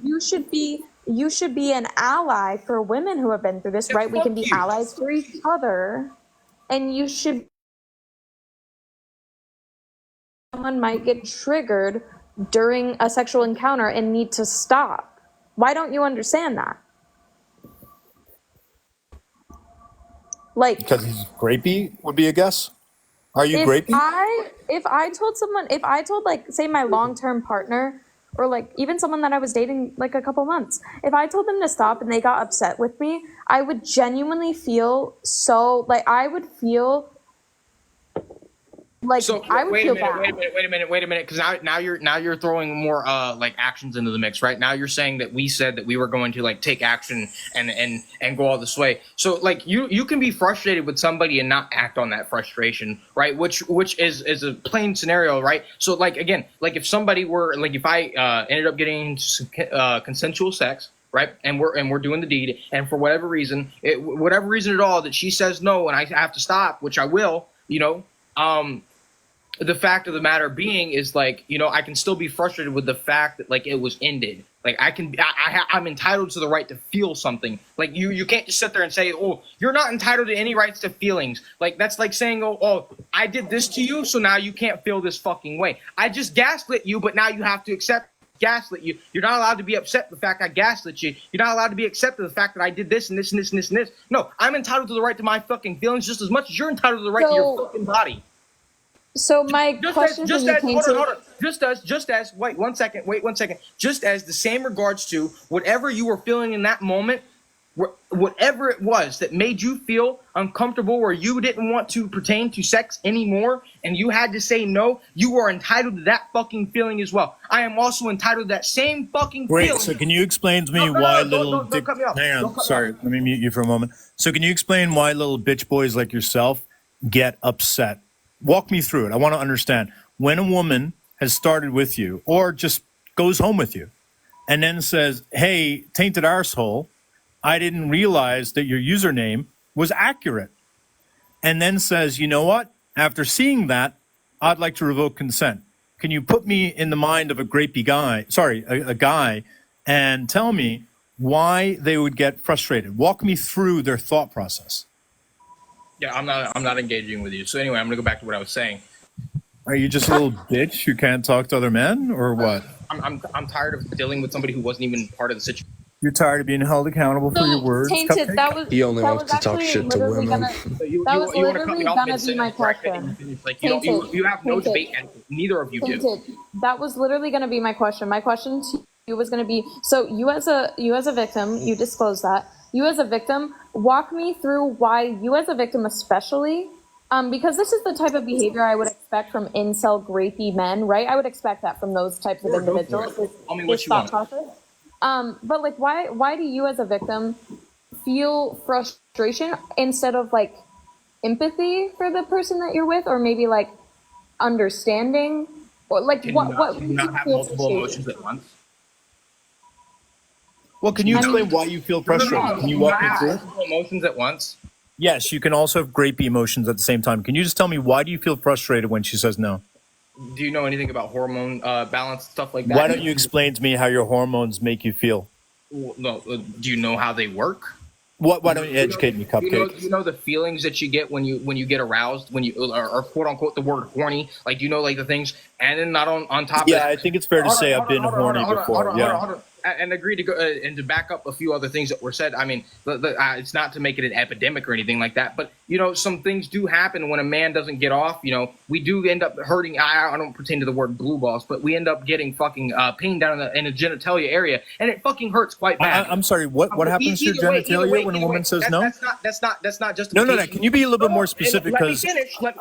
Speaker 1: You should be an ally for women who have been through this,
Speaker 4: Yeah,
Speaker 1: right? We can
Speaker 4: fuck
Speaker 1: be
Speaker 4: you.
Speaker 1: allies for each other. And you should someone might get triggered during a sexual encounter and need to stop. Why don't you understand that? Like
Speaker 5: Because he's grapey would be a guess. Are you
Speaker 1: if
Speaker 5: grapey?
Speaker 1: I told like say my long-term partner or like even someone that I was dating like a couple months, if I told them to stop and they got upset with me, I would genuinely feel so like I would feel like
Speaker 4: So
Speaker 1: I would
Speaker 4: wait
Speaker 1: feel
Speaker 4: a minute,
Speaker 1: bad.
Speaker 4: wait a minute, because now you're throwing more like actions into the mix, right? Now you're saying that we said that we were going to like take action and go all this way. So like you can be frustrated with somebody and not act on that frustration, right? Which is a plain scenario, right? So like again, like if somebody were like if I ended up getting consensual sex. Right, and we're doing the deed, and for whatever reason, whatever reason at all, that she says no, and I have to stop, which I will, the fact of the matter being is like I can still be frustrated with the fact that like it was ended. Like I'm entitled to the right to feel something. Like you can't just sit there and say, oh, you're not entitled to any rights to feelings. Like that's like saying, oh, I did this to you, so now you can't feel this fucking way. I just gaslit you, but now you have to accept gaslit you. You're not allowed to be upset with the fact I gaslit you. You're not allowed to be upset with the fact that I did this and this and this and this and this. No, I'm entitled to the right to my fucking feelings just as much as you're entitled to the right to your fucking body.
Speaker 1: So my question
Speaker 4: Just
Speaker 1: for you,
Speaker 4: as, hold
Speaker 1: Tainted,
Speaker 4: on. Just as, wait one second. Just as the same regards to whatever you were feeling in that moment, whatever it was that made you feel uncomfortable or you didn't want to pertain to sex anymore and you had to say no, you are entitled to that fucking feeling as well. I am also entitled to that same fucking
Speaker 5: Great.
Speaker 4: feeling.
Speaker 5: So can you explain to me
Speaker 4: No,
Speaker 5: why
Speaker 4: don't cut me off.
Speaker 5: Hang
Speaker 4: Don't
Speaker 5: on.
Speaker 4: cut me
Speaker 5: Sorry.
Speaker 4: off.
Speaker 5: Let me mute you for a moment. So can you explain why little bitch boys like yourself get upset? Walk me through it. I want to understand. When a woman has started with you or just goes home with you and then says, hey, tainted arsehole, I didn't realize that your username was accurate. And then says, you know what? After seeing that, I'd like to revoke consent. Can you put me in the mind of a grapey guy, a guy, and tell me why they would get frustrated? Walk me through their thought process.
Speaker 4: Yeah, I'm not engaging with you. So anyway, I'm gonna go back to what I was saying.
Speaker 5: Are you just a little bitch who can't talk to other men, or what?
Speaker 4: I'm tired of dealing with somebody who wasn't even part of the situation.
Speaker 5: You're tired of being held accountable for your words?
Speaker 1: Tainted,
Speaker 5: Cupcake?
Speaker 1: that was
Speaker 3: He only
Speaker 1: that
Speaker 3: wants
Speaker 1: was
Speaker 3: to talk
Speaker 1: actually
Speaker 3: shit to
Speaker 1: literally
Speaker 3: women.
Speaker 1: gonna that was
Speaker 4: You want to cut
Speaker 1: literally
Speaker 4: me off
Speaker 1: gonna be
Speaker 4: mid-sentence,
Speaker 1: my
Speaker 4: correct?
Speaker 1: question.
Speaker 4: Like you have no
Speaker 1: Tainted.
Speaker 4: debate, and neither of you do.
Speaker 1: Tainted. That was literally going to be my question. My question to you was going to be: so you as a victim, you disclose that you as a victim. Walk me through why you as a victim, especially, because this is the type of behavior I would expect from incel grapey men, right? I would expect that from those types of
Speaker 4: Sure, go for
Speaker 1: individuals.
Speaker 4: it. Tell me what
Speaker 1: This
Speaker 4: you
Speaker 1: thought
Speaker 4: want.
Speaker 1: process. But like, why do you as a victim feel frustration instead of like empathy for the person that you're with, or maybe like understanding, or like
Speaker 4: Can
Speaker 1: what
Speaker 4: you not have multiple emotions at once?
Speaker 5: Well, can you explain why you feel frustrated? Can you walk me through it?
Speaker 4: Multiple emotions at once.
Speaker 5: Yes, you can also have grapey emotions at the same time. Can you just tell me why do you feel frustrated when she says no?
Speaker 4: Do you know anything about hormone balance, stuff like that?
Speaker 5: Why don't you explain to me how your hormones make you feel?
Speaker 4: No. Do you know how they work?
Speaker 5: Why don't you educate me, Cupcake?
Speaker 4: You know the feelings that you get when you get aroused, when you or quote unquote the word horny. Like, do you know like the things, and then not on top.
Speaker 5: Yeah,
Speaker 4: of that,
Speaker 5: I think it's fair to say I've been horny before. Yeah.
Speaker 4: And agree to go and to back up a few other things that were said. I mean, it's not to make it an epidemic or anything like that, but some things do happen when a man doesn't get off. We do end up hurting. I don't pertain to the word blue balls, but we end up getting fucking pain down in the genitalia area, and it fucking hurts quite bad.
Speaker 5: I'm sorry. What happens to your genitalia when a woman says no?
Speaker 4: That's not just
Speaker 5: no. Can you be a little bit more specific? Because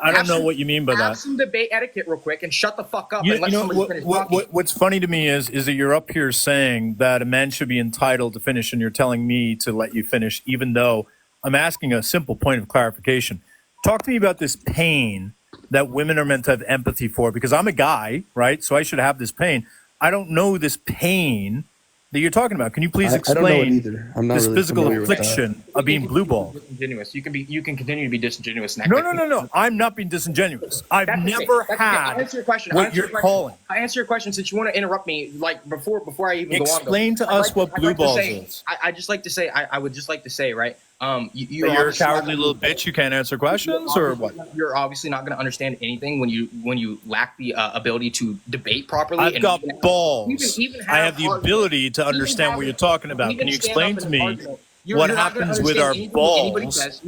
Speaker 5: I don't know what you mean by that.
Speaker 4: Have some debate etiquette real quick and shut the fuck up. And let somebody finish talking.
Speaker 5: What's funny to me is that you're up here saying that a man should be entitled to finish, and you're telling me to let you finish, even though I'm asking a simple point of clarification. Talk to me about this pain that women are meant to have empathy for, because I'm a guy, right? So I should have this pain. I don't know this pain that you're talking about. Can you please explain
Speaker 9: I don't know it either. I'm not
Speaker 5: this
Speaker 9: really
Speaker 5: physical affliction of being blue balled?
Speaker 4: Disingenuous. You can continue to be disingeneous.
Speaker 5: No. I'm not being disingenuous. I've never had
Speaker 4: I'll answer your question.
Speaker 5: what you're calling.
Speaker 4: I answer your question since you want to interrupt me. Like before I even
Speaker 5: Explain to us what blue balls is.
Speaker 4: I just like to say. I would just like to say, right?
Speaker 5: You're a cowardly little bitch. You can't answer questions, or what?
Speaker 4: You're obviously not going to understand anything when you lack the ability to debate properly.
Speaker 5: I've got balls. I have the ability to understand what you're talking about. Can you explain to me what happens with our balls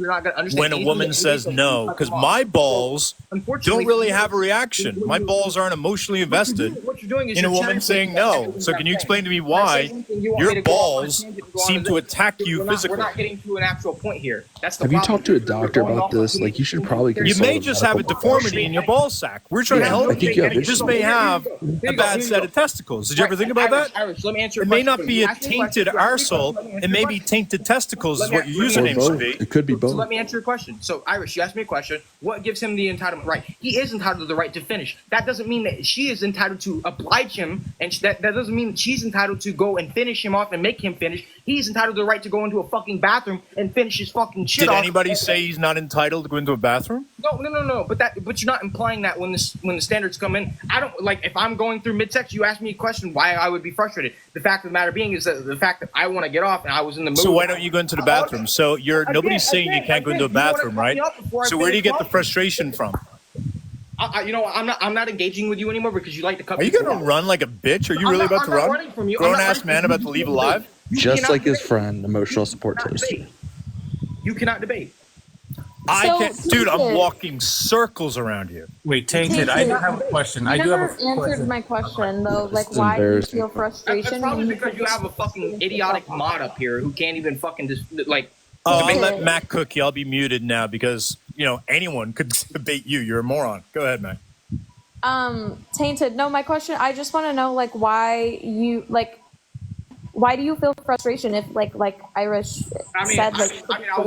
Speaker 5: when a woman says no? Because my balls don't really have a reaction. My balls aren't emotionally invested in a woman saying no. So can you explain to me why your balls seem to attack you physically?
Speaker 4: We're not getting to an actual point here. That's the
Speaker 9: Have you
Speaker 4: problem.
Speaker 9: talked to a doctor about this? Like, you should probably.
Speaker 5: You may just have a deformity in your ball sack. We're trying to help you. You just may have a bad set of testicles. Did you ever think about that?
Speaker 4: Irish, let me answer
Speaker 5: It may not be a tainted arsehole. It may be tainted testicles is what your username should be.
Speaker 9: It could be both.
Speaker 4: So let me answer your question. So, Irish, you asked me a question. What gives him the entitlement right? He is entitled to the right to finish. That doesn't mean that she is entitled to oblige him, and that doesn't mean she's entitled to go and finish him off and make him finish. He's entitled to the right to go into a fucking bathroom and finish his fucking shit off.
Speaker 5: Did anybody say he's not entitled to go into a bathroom?
Speaker 4: No. But you're not implying that when the standards come in. I don't like if I'm going through midsex. You ask me a question why I would be frustrated. The fact of the matter being is that the fact that I want to get off and I was in the mood.
Speaker 5: So why don't you go into the bathroom? So nobody's saying you can't go into a bathroom, right? So where do you get the frustration from?
Speaker 4: I'm not engaging with you anymore because you like to cut.
Speaker 5: Are you going to run like a bitch? Are you really about to run? Grown-ass man about to leave alive?
Speaker 9: Just like his friend, emotional support toast.
Speaker 4: You cannot debate.
Speaker 5: Dude, I'm walking circles around you.
Speaker 10: Wait, Tainted, I do have a question. I do have a
Speaker 1: answered
Speaker 10: question.
Speaker 1: my question though. Like,
Speaker 9: It's
Speaker 1: why do you
Speaker 9: embarrassing.
Speaker 1: feel frustration?
Speaker 4: That's probably
Speaker 1: when you
Speaker 4: because you have a fucking idiotic mod up here who can't even fucking just like.
Speaker 5: Oh, I'll let Matt cook you. I'll be muted now because, anyone could debate you. You're a moron. Go ahead, Matt.
Speaker 1: Tainted. No, my question. I just want to know, like, why do you feel frustration if, like Irish said, like?
Speaker 4: I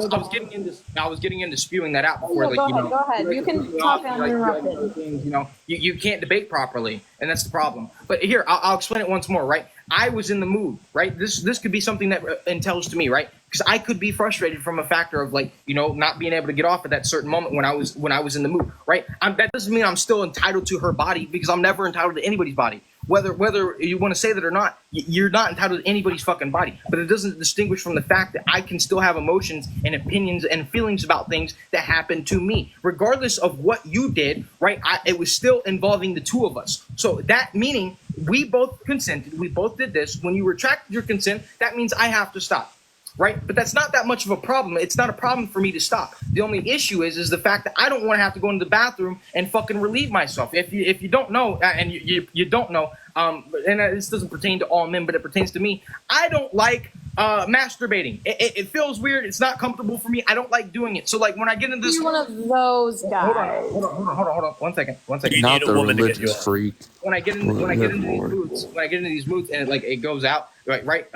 Speaker 4: was getting into spewing that out before.
Speaker 1: Go ahead. You can talk uninterrupted.
Speaker 4: You can't debate properly, and that's the problem. But here, I'll explain it once more. Right, I was in the mood. Right, this could be something that entails to me. Right, because I could be frustrated from a factor of not being able to get off at that certain moment when I was in the mood. Right, that doesn't mean I'm still entitled to her body because I'm never entitled to anybody's body. Whether you want to say that or not, you're not entitled to anybody's fucking body. But it doesn't distinguish from the fact that I can still have emotions and opinions and feelings about things that happen to me, regardless of what you did. Right? It was still involving the two of us. So that meaning we both consented. We both did this. When you retract your consent, that means I have to stop. Right? But that's not that much of a problem. It's not a problem for me to stop. The only issue is the fact that I don't want to have to go into the bathroom and fucking relieve myself. If you don't know, and you don't know, and this doesn't pertain to all men, but it pertains to me, I don't like masturbating. It feels weird. It's not comfortable for me. I don't like doing it. So like when I get into this,
Speaker 1: You're one of those guys.
Speaker 4: Hold on. One second.
Speaker 5: You
Speaker 9: Not
Speaker 5: need a
Speaker 9: the
Speaker 5: woman to get you
Speaker 9: religious
Speaker 5: off.
Speaker 9: freak.
Speaker 4: When I get into these moods, and it goes out, right?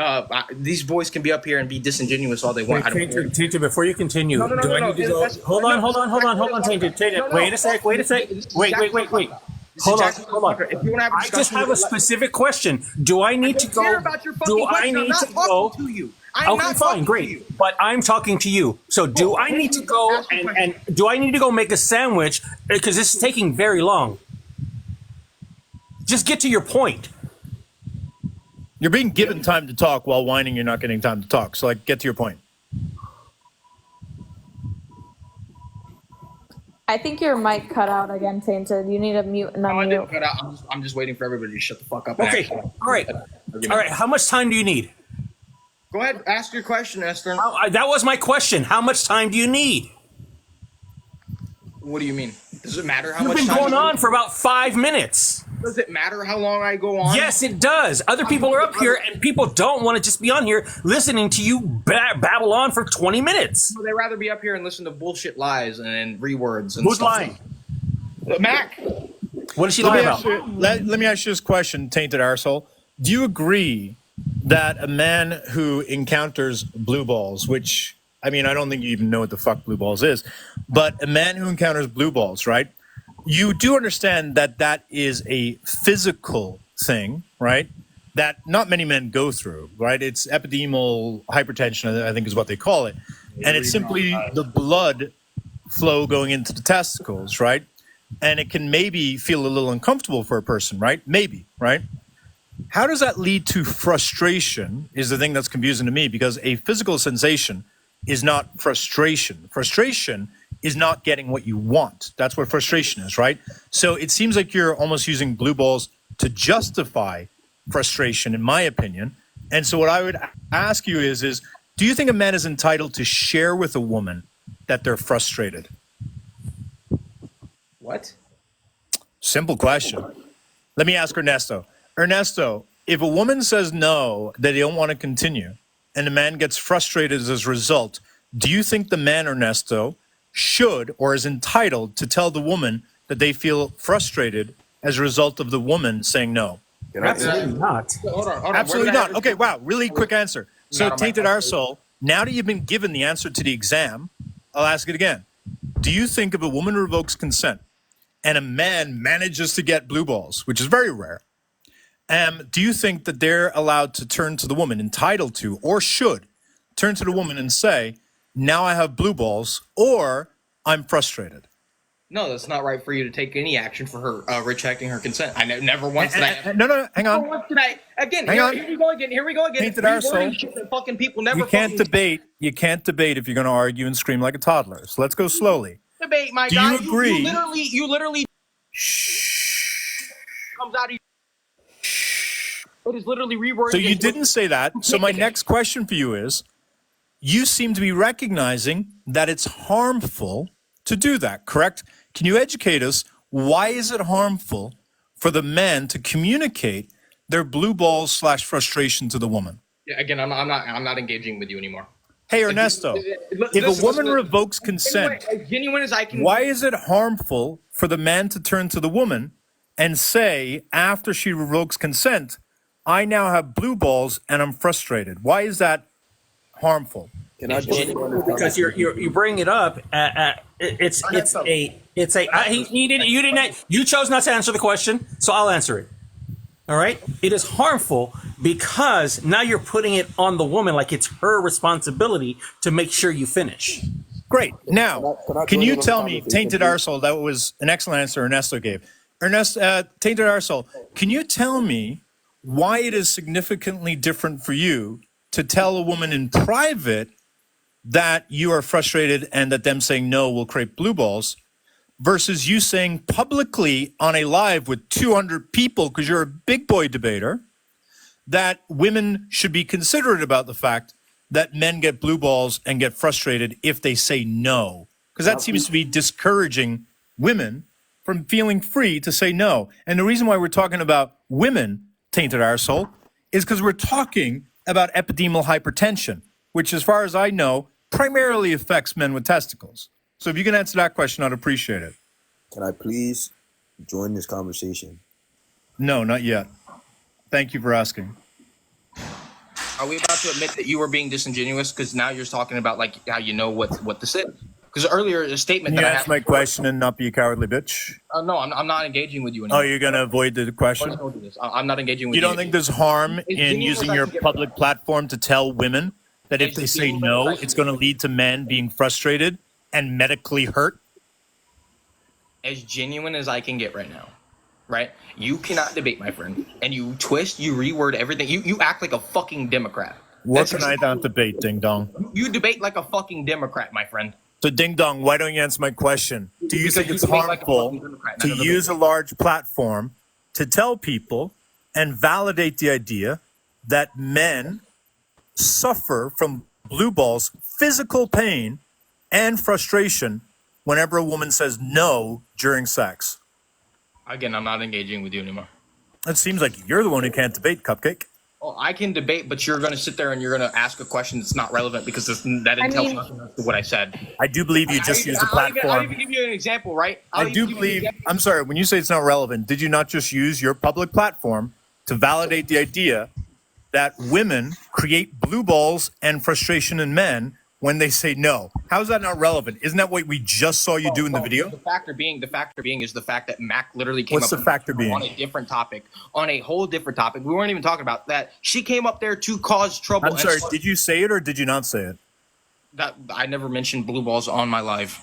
Speaker 4: These boys can be up here and be disingenuous all they want. I don't care.
Speaker 10: Tainted, before you continue,
Speaker 4: No,
Speaker 10: do I need to go? Hold on, Tainted. Wait a sec. Wait. Hold on.
Speaker 4: If you want to have a
Speaker 10: I just have a
Speaker 4: discussion,
Speaker 10: specific question. Do I need to
Speaker 4: I care
Speaker 10: go?
Speaker 4: about your fucking
Speaker 10: Do I
Speaker 4: question. I'm
Speaker 10: need
Speaker 4: not
Speaker 10: to go?
Speaker 4: talking to you. I'm
Speaker 10: Okay,
Speaker 4: not
Speaker 10: fine,
Speaker 4: talking to
Speaker 10: great.
Speaker 4: you.
Speaker 10: But I'm talking to you. So do I need to go and do I need to go make a sandwich? Because this is taking very long. Just get to your point.
Speaker 5: You're being given time to talk while whining you're not getting time to talk. So, get to your point.
Speaker 1: I think your mic cut out again, Tainted. You need to mute and
Speaker 4: I didn't
Speaker 1: unmute.
Speaker 4: cut out. I'm just waiting for everybody to shut the fuck up.
Speaker 10: Okay. All right. All right. How much time do you need?
Speaker 4: Go ahead, ask your question, Esther.
Speaker 10: That was my question. How much time do you need?
Speaker 4: What do you mean? Does it matter how
Speaker 10: You've
Speaker 4: much
Speaker 10: been
Speaker 4: time?
Speaker 10: going on for about 5 minutes.
Speaker 4: Does it matter how long I go on?
Speaker 10: Yes, it does. Other people are up here, and people don't want to just be on here listening to you babble on for 20 minutes.
Speaker 4: They'd rather be up here and listen to bullshit lies and rewords and
Speaker 10: Who's
Speaker 4: stuff.
Speaker 10: lying?
Speaker 4: Mac.
Speaker 10: What is she lying about?
Speaker 5: Let me ask you this question, Tainted Arsehole. Do you agree that a man who encounters blue balls, which, I mean, I don't think you even know what the fuck blue balls is, but a man who encounters blue balls, right? You do understand that that is a physical thing, right? That not many men go through, right? It's epididymal hypertension, I think is what they call it. And it's simply the blood flow going into the testicles, right? And it can maybe feel a little uncomfortable for a person, right? Maybe, right? How does that lead to frustration is the thing that's confusing to me, because a physical sensation is not frustration. Frustration is not getting what you want. That's what frustration is, right? So it seems like you're almost using blue balls to justify frustration, in my opinion. And so what I would ask you is do you think a man is entitled to share with a woman that they're frustrated?
Speaker 4: What?
Speaker 5: Simple question. Let me ask Ernesto. Ernesto, if a woman says no, that they don't want to continue, and the man gets frustrated as a result, do you think the man, Ernesto, should or is entitled to tell the woman that they feel frustrated as a result of the woman saying no?
Speaker 10: Absolutely not.
Speaker 4: Hold on.
Speaker 5: Absolutely not. Okay, wow, really quick answer. So,
Speaker 4: Not on my
Speaker 5: Tainted
Speaker 4: phone.
Speaker 5: Arsehole, now that you've been given the answer to the exam, I'll ask it again. Do you think if a woman revokes consent and a man manages to get blue balls, which is very rare, do you think that they're allowed to turn to the woman, entitled to, or should turn to the woman and say, now I have blue balls, or I'm frustrated?
Speaker 4: No, that's not right for you to take any action for her rejecting her consent. Never once did I.
Speaker 5: No, hang on.
Speaker 4: Never once did I. Again,
Speaker 5: Hang on.
Speaker 4: here we go again. Here we go again.
Speaker 5: Tainted
Speaker 4: Rewording
Speaker 5: Arsehole.
Speaker 4: shit that fucking people never
Speaker 5: You can't
Speaker 4: fucking
Speaker 5: debate. You can't debate if you're going to argue and scream like a toddler. So let's go slowly.
Speaker 4: debate, my
Speaker 5: Do
Speaker 4: guy.
Speaker 5: you agree?
Speaker 4: You literally comes out of you. It is literally rewording.
Speaker 5: So you didn't say that. So my next question for you is, you seem to be recognizing that it's harmful to do that, correct? Can you educate us? Why is it harmful for the man to communicate their blue balls / frustration to the woman?
Speaker 4: Yeah, again, I'm not engaging with you anymore.
Speaker 5: Hey, Ernesto, if
Speaker 4: Listen,
Speaker 5: a woman
Speaker 4: listen.
Speaker 5: revokes consent,
Speaker 4: As genuine as I can.
Speaker 5: why is it harmful for the man to turn to the woman and say, after she revokes consent, I now have blue balls and I'm frustrated? Why is that harmful?
Speaker 11: Can I join in on this
Speaker 10: Because you bring it up. You chose not to answer the question, so I'll answer it. All right. It is harmful because now you're putting it on the woman like it's her responsibility to make sure you finish.
Speaker 5: Great. Now,
Speaker 11: Can I
Speaker 5: can
Speaker 11: join
Speaker 5: you
Speaker 11: in on
Speaker 5: tell
Speaker 11: the
Speaker 5: me,
Speaker 11: conversation,
Speaker 5: Tainted
Speaker 11: please?
Speaker 5: Arsehole, that was an excellent answer Ernesto gave. Tainted Arsehole, can you tell me why it is significantly different for you to tell a woman in private that you are frustrated and that them saying no will create blue balls versus you saying publicly on a live with 200 people, because you're a big boy debater, that women should be considerate about the fact that men get blue balls and get frustrated if they say no? Because that seems to be discouraging women from feeling free to say no. And the reason why we're talking about women, Tainted Arsehole, is because we're talking about epididymal hypertension, which, as far as I know, primarily affects men with testicles. So if you can answer that question, I'd appreciate it.
Speaker 11: Can I please join this conversation?
Speaker 5: No, not yet. Thank you for asking.
Speaker 4: Are we about to admit that you were being disingenuous? Because now you're talking about like how you know what this is. Because earlier a statement
Speaker 5: Can you
Speaker 4: that I
Speaker 5: answer my question and not be a cowardly bitch?
Speaker 4: no, I'm not engaging with you
Speaker 5: Oh,
Speaker 4: anymore.
Speaker 5: you're going to avoid the question?
Speaker 4: I'm not engaging with
Speaker 5: You
Speaker 4: you.
Speaker 5: don't think there's harm in using your public platform to tell women that if they say no, it's going to lead to men being frustrated and medically hurt?
Speaker 4: As genuine as I can get right now, right? You cannot debate, my friend, and you twist, you reword everything. You act like a fucking Democrat.
Speaker 5: What can I not debate, Ding Dong?
Speaker 4: You debate like a fucking Democrat, my friend.
Speaker 5: So, Ding Dong, why don't you answer my question? Do you
Speaker 4: Because
Speaker 5: think
Speaker 4: you
Speaker 5: it's
Speaker 4: debate like a
Speaker 5: harmful
Speaker 4: fucking Democrat,
Speaker 5: to
Speaker 4: not a
Speaker 5: use a large platform to tell people and validate the idea that men suffer from blue balls, physical pain, and frustration whenever a woman says no during sex?
Speaker 4: Again, I'm not engaging with you anymore.
Speaker 5: It seems like you're the one who can't debate, Cupcake.
Speaker 4: Well, I can debate, but you're going to sit there and you're going to ask a question that's not relevant because that entails nothing to what I said.
Speaker 5: I do believe you just used a
Speaker 4: I'll
Speaker 5: platform.
Speaker 4: even give you an example, right?
Speaker 5: I do believe, I'm sorry, when you say it's not relevant, did you not just use your public platform to validate the idea that women create blue balls and frustration in men when they say no? How is that not relevant? Isn't that what we just saw you do in the video?
Speaker 4: The factor being is the fact that Mac literally came
Speaker 5: What's
Speaker 4: up
Speaker 5: the factor being?
Speaker 4: on a different topic, on a whole different topic. We weren't even talking about that. She came up there to cause trouble.
Speaker 5: I'm sorry, did you say it or did you not say it?
Speaker 4: That I never mentioned blue balls on my live.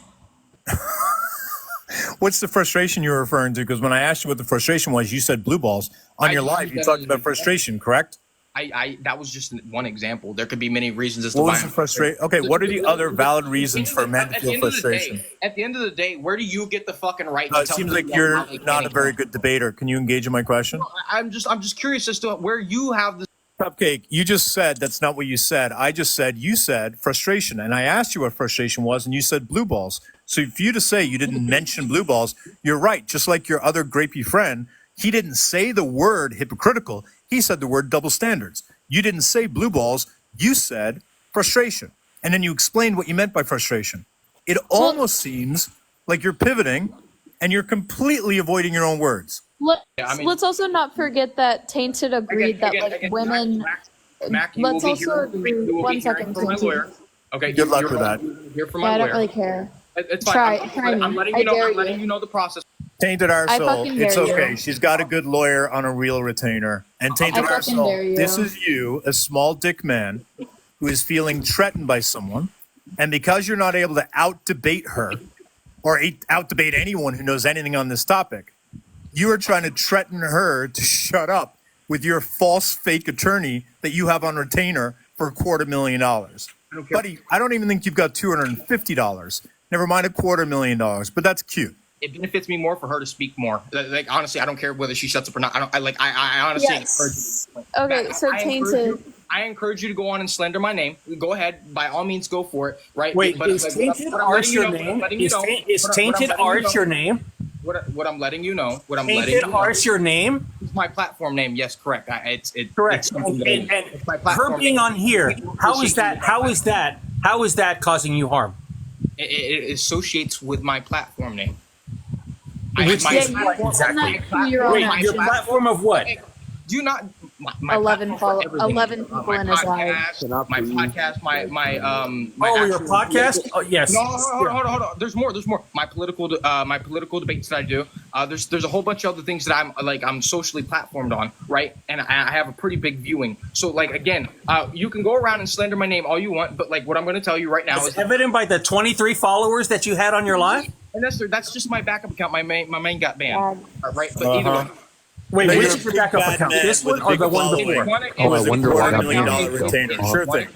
Speaker 5: What's the frustration you're referring to? Because when I asked you what the frustration was, you said blue balls. On your live, you talked about frustration, correct?
Speaker 4: I that was just one example. There could be many reasons as to
Speaker 5: What
Speaker 4: why.
Speaker 5: was the frustration? Okay, what are the other valid reasons for men to feel frustration?
Speaker 4: At the end of the day, where do you get the fucking right to
Speaker 5: It
Speaker 4: tell
Speaker 5: seems
Speaker 4: people
Speaker 5: like you're
Speaker 4: how they
Speaker 5: not a
Speaker 4: can't
Speaker 5: very good debater. Can you engage in my question?
Speaker 4: I'm just curious as to where you have this.
Speaker 5: Cupcake, you just said that's not what you said. I just said you said frustration, and I asked you what frustration was, and you said blue balls. So for you to say you didn't mention blue balls, you're right. Just like your other grapey friend, he didn't say the word hypocritical. He said the word double standards. You didn't say blue balls. You said frustration, and then you explained what you meant by frustration. It almost seems like you're pivoting, and you're completely avoiding your own words.
Speaker 1: Let's also not forget that Tainted agreed that women.
Speaker 4: Mac, you
Speaker 1: Let's
Speaker 4: will be
Speaker 1: also
Speaker 4: hearing from me.
Speaker 1: agree.
Speaker 4: You will
Speaker 1: One
Speaker 4: be hearing
Speaker 1: second,
Speaker 4: from my
Speaker 1: Tainted.
Speaker 4: lawyer. Okay,
Speaker 5: Good luck
Speaker 4: you're
Speaker 5: with that.
Speaker 4: Hear from
Speaker 1: Yeah,
Speaker 4: my
Speaker 1: I don't
Speaker 4: lawyer.
Speaker 1: really care.
Speaker 4: It's fine.
Speaker 1: Try me.
Speaker 4: I'm letting
Speaker 1: I
Speaker 4: you know.
Speaker 1: dare
Speaker 4: I'm letting
Speaker 1: you.
Speaker 4: you know the process.
Speaker 5: Tainted our
Speaker 1: I
Speaker 5: soul.
Speaker 1: fucking
Speaker 5: It's
Speaker 1: dare you.
Speaker 5: okay. She's got a good lawyer on a real retainer. And Tainted
Speaker 1: I
Speaker 5: our
Speaker 1: fucking
Speaker 5: soul.
Speaker 1: dare you.
Speaker 5: This is you, a small dick man, who is feeling threatened by someone, and because you're not able to out debate her or out debate anyone who knows anything on this topic, you are trying to threaten her to shut up with your false fake attorney that you have on retainer for $250,000. Buddy, I don't even think you've got $250. Never mind $250,000, but that's cute.
Speaker 4: It benefits me more for her to speak more. Like honestly, I don't care whether she shuts up or not. I honestly
Speaker 1: Yes.
Speaker 4: encourage you.
Speaker 1: Okay, so Tainted.
Speaker 4: I encourage you to go on and slander my name. Go ahead, by all means, go for it. Right?
Speaker 10: Wait, is
Speaker 4: what
Speaker 10: Tainted
Speaker 4: I'm
Speaker 10: Arch
Speaker 4: letting you
Speaker 10: your
Speaker 4: know-
Speaker 10: name?
Speaker 4: letting you
Speaker 10: Is
Speaker 4: know-
Speaker 10: Is
Speaker 4: what I'm
Speaker 10: Tainted
Speaker 4: letting you
Speaker 10: Arch
Speaker 4: know-
Speaker 10: your name?
Speaker 4: What I'm letting you know. What I'm letting
Speaker 10: Tainted
Speaker 4: you know.
Speaker 10: Arch your name?
Speaker 4: It's my platform name. Yes, correct. It's
Speaker 10: Correct.
Speaker 4: It's something that I use.
Speaker 10: And
Speaker 4: It's my
Speaker 10: her
Speaker 4: platform
Speaker 10: being
Speaker 4: name.
Speaker 10: on here, how is
Speaker 4: Associates
Speaker 10: that? How is that causing you harm?
Speaker 4: It associates with my platform name.
Speaker 10: Which
Speaker 4: my
Speaker 10: is
Speaker 1: Yeah,
Speaker 10: what
Speaker 1: you
Speaker 10: exactly?
Speaker 1: done that through your own
Speaker 10: Wait, your
Speaker 1: actions.
Speaker 10: platform of what?
Speaker 4: Do you not? My
Speaker 1: 11
Speaker 4: platform for everything.
Speaker 1: 11 people
Speaker 4: my
Speaker 1: in his live.
Speaker 4: podcast, my podcast, my
Speaker 10: Oh, your
Speaker 4: actual
Speaker 10: podcast?
Speaker 4: political-
Speaker 10: Oh, yes.
Speaker 4: No, hold on. There's more. My political debates that I do. There's a whole bunch of other things that I'm socially platformed on, right? And I have a pretty big viewing. So again, you can go around and slander my name all you want, but what I'm going to tell you right now
Speaker 10: It's
Speaker 4: is
Speaker 10: evident by the 23 followers that you had on your live?
Speaker 4: and that's just my backup account. My main got banned, right? But either way.
Speaker 10: Wait,
Speaker 5: You're
Speaker 10: which
Speaker 5: a
Speaker 10: is your
Speaker 5: big
Speaker 10: backup
Speaker 5: bad
Speaker 10: account?
Speaker 5: man
Speaker 10: This
Speaker 5: with
Speaker 10: one
Speaker 5: a
Speaker 10: or
Speaker 5: big
Speaker 10: the one
Speaker 5: following.
Speaker 10: before?
Speaker 3: Oh, I wonder why I got
Speaker 5: $250,000
Speaker 3: banned.
Speaker 5: retainer. Sure thing.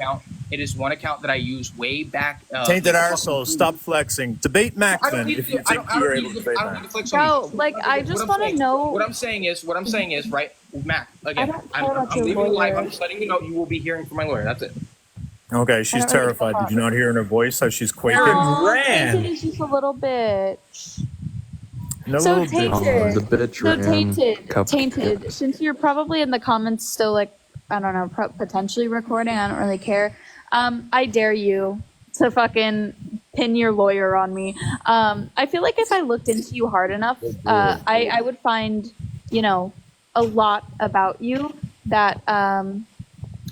Speaker 4: It is one account that I use way back.
Speaker 5: Tainted arsehole, stop flexing. Debate Mac
Speaker 4: I don't
Speaker 5: then
Speaker 4: need
Speaker 5: if
Speaker 4: to.
Speaker 5: you
Speaker 4: I
Speaker 5: think
Speaker 4: don't
Speaker 5: you're
Speaker 4: need
Speaker 5: able to
Speaker 4: to.
Speaker 5: debate
Speaker 4: I don't need
Speaker 5: Mac.
Speaker 4: to flex on you.
Speaker 1: No, I just want to know.
Speaker 4: What I'm saying is, right, Mac. Again,
Speaker 1: I don't care about
Speaker 4: I'm
Speaker 1: your
Speaker 4: leaving the live.
Speaker 1: lawyer.
Speaker 4: I'm just letting you know you will be hearing from my lawyer. That's it.
Speaker 5: Okay, she's
Speaker 1: I don't really
Speaker 5: terrified.
Speaker 1: care.
Speaker 5: Did you not hear in her voice how she's quaking?
Speaker 1: Aw,
Speaker 10: ran.
Speaker 1: Tainted is just a little bitch.
Speaker 5: No
Speaker 1: So
Speaker 5: little bitch.
Speaker 1: Tainted.
Speaker 3: The bitch
Speaker 1: So
Speaker 3: ran.
Speaker 1: Tainted, Tainted. Since you're probably in the comments still, I don't know, potentially recording. I don't really care. I dare you to fucking pin your lawyer on me. I feel like if I looked into you hard enough, I would find, a lot about you that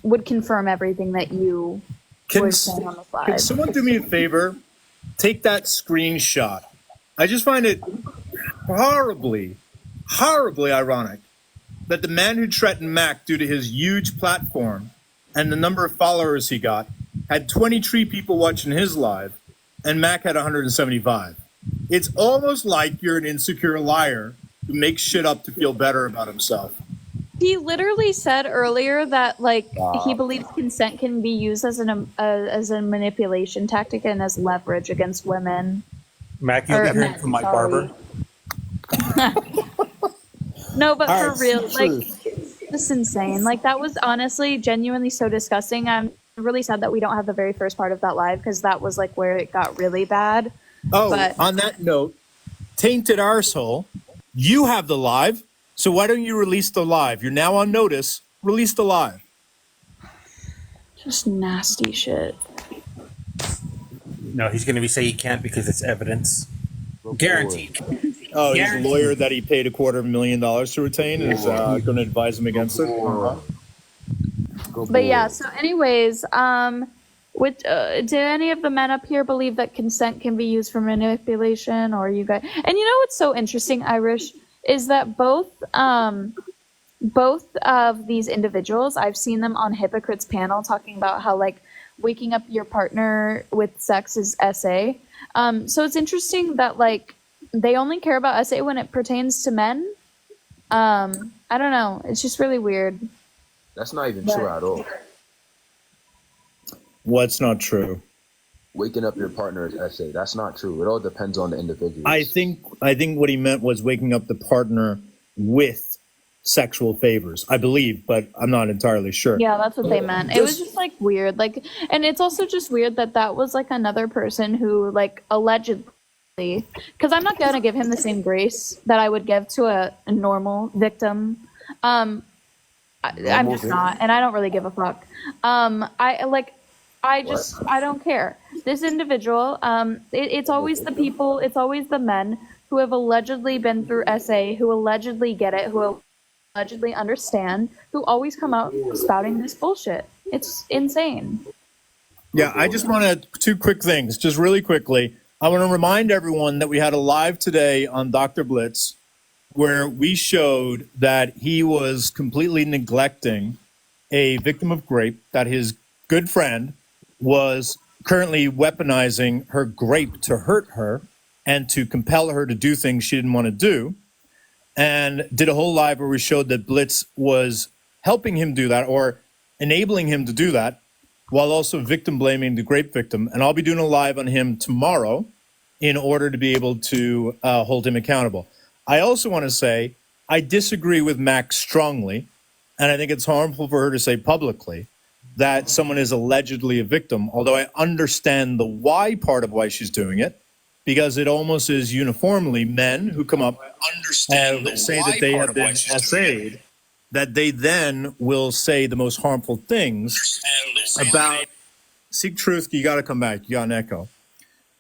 Speaker 1: would confirm everything that you were saying on the
Speaker 5: Can
Speaker 1: slide.
Speaker 5: someone do me a favor? Take that screenshot. I just find it horribly ironic that the man who threatened Mac due to his huge platform and the number of followers he got had 23 people watching his live, and Mac had 175. It's almost like you're an insecure liar who makes shit up to feel better about himself.
Speaker 1: He literally said earlier that he believes consent can be used as a manipulation tactic and as leverage against women.
Speaker 10: Mac, you'll
Speaker 1: Or
Speaker 10: be hearing
Speaker 1: Matt,
Speaker 10: from my
Speaker 1: sorry.
Speaker 10: barber.
Speaker 1: No, but
Speaker 5: All
Speaker 1: for
Speaker 5: right,
Speaker 1: real, like,
Speaker 5: truth.
Speaker 1: it's insane. Like, that was honestly genuinely so disgusting. I'm really sad that we don't have the very first part of that live, because that was like where it got really bad.
Speaker 5: Oh,
Speaker 1: But
Speaker 5: on that note, tainted arsehole, you have the live, so why don't you release the live? You're now on notice. Release the live.
Speaker 1: just nasty shit.
Speaker 10: No, he's going to be saying he can't because it's evidence. Guaranteed.
Speaker 5: Oh, he's a
Speaker 10: Guaranteed.
Speaker 5: lawyer that he paid $250,000 to retain and is going to advise him against it.
Speaker 1: But yeah, so anyways, do any of the men up here believe that consent can be used for manipulation, or you guys? And you know what's so interesting, Irish, is that both of these individuals, I've seen them on Hypocrite's panel talking about how like waking up your partner with sex is SA. So it's interesting that like they only care about SA when it pertains to men. I don't know. It's just really weird.
Speaker 12: That's not even true at all.
Speaker 5: What's not true?
Speaker 12: Waking up your partner is essay. That's not true. It all depends on the individual.
Speaker 5: I think what he meant was waking up the partner with sexual favors, I believe, but I'm not entirely sure.
Speaker 1: Yeah, that's what they meant. It was just like weird. Like, and it's also just weird that that was like another person who like allegedly, because I'm not going to give him the same grace that I would give to a normal victim. I'm just not, and I don't really give a fuck. I don't care. This individual, it's always the people, it's always the men who have allegedly been through SA, who allegedly get it, who allegedly understand, who always come out spouting this bullshit. It's insane.
Speaker 5: Yeah, I just want to, two quick things, just really quickly. I want to remind everyone that we had a live today on Dr. Blitz where we showed that he was completely neglecting a victim of grape, that his good friend was currently weaponizing her grape to hurt her and to compel her to do things she didn't want to do, and did a whole live where we showed that Blitz was helping him do that or enabling him to do that while also victim blaming the grape victim. And I'll be doing a live on him tomorrow in order to be able to hold him accountable. I also want to say I disagree with Max strongly, and I think it's harmful for her to say publicly that someone is allegedly a victim, although I understand the why part of why she's doing it, because it almost is uniformly men who come up and say that they have been SA'd, that they then will say the most harmful things about seek truth. You got to come back. You got an echo.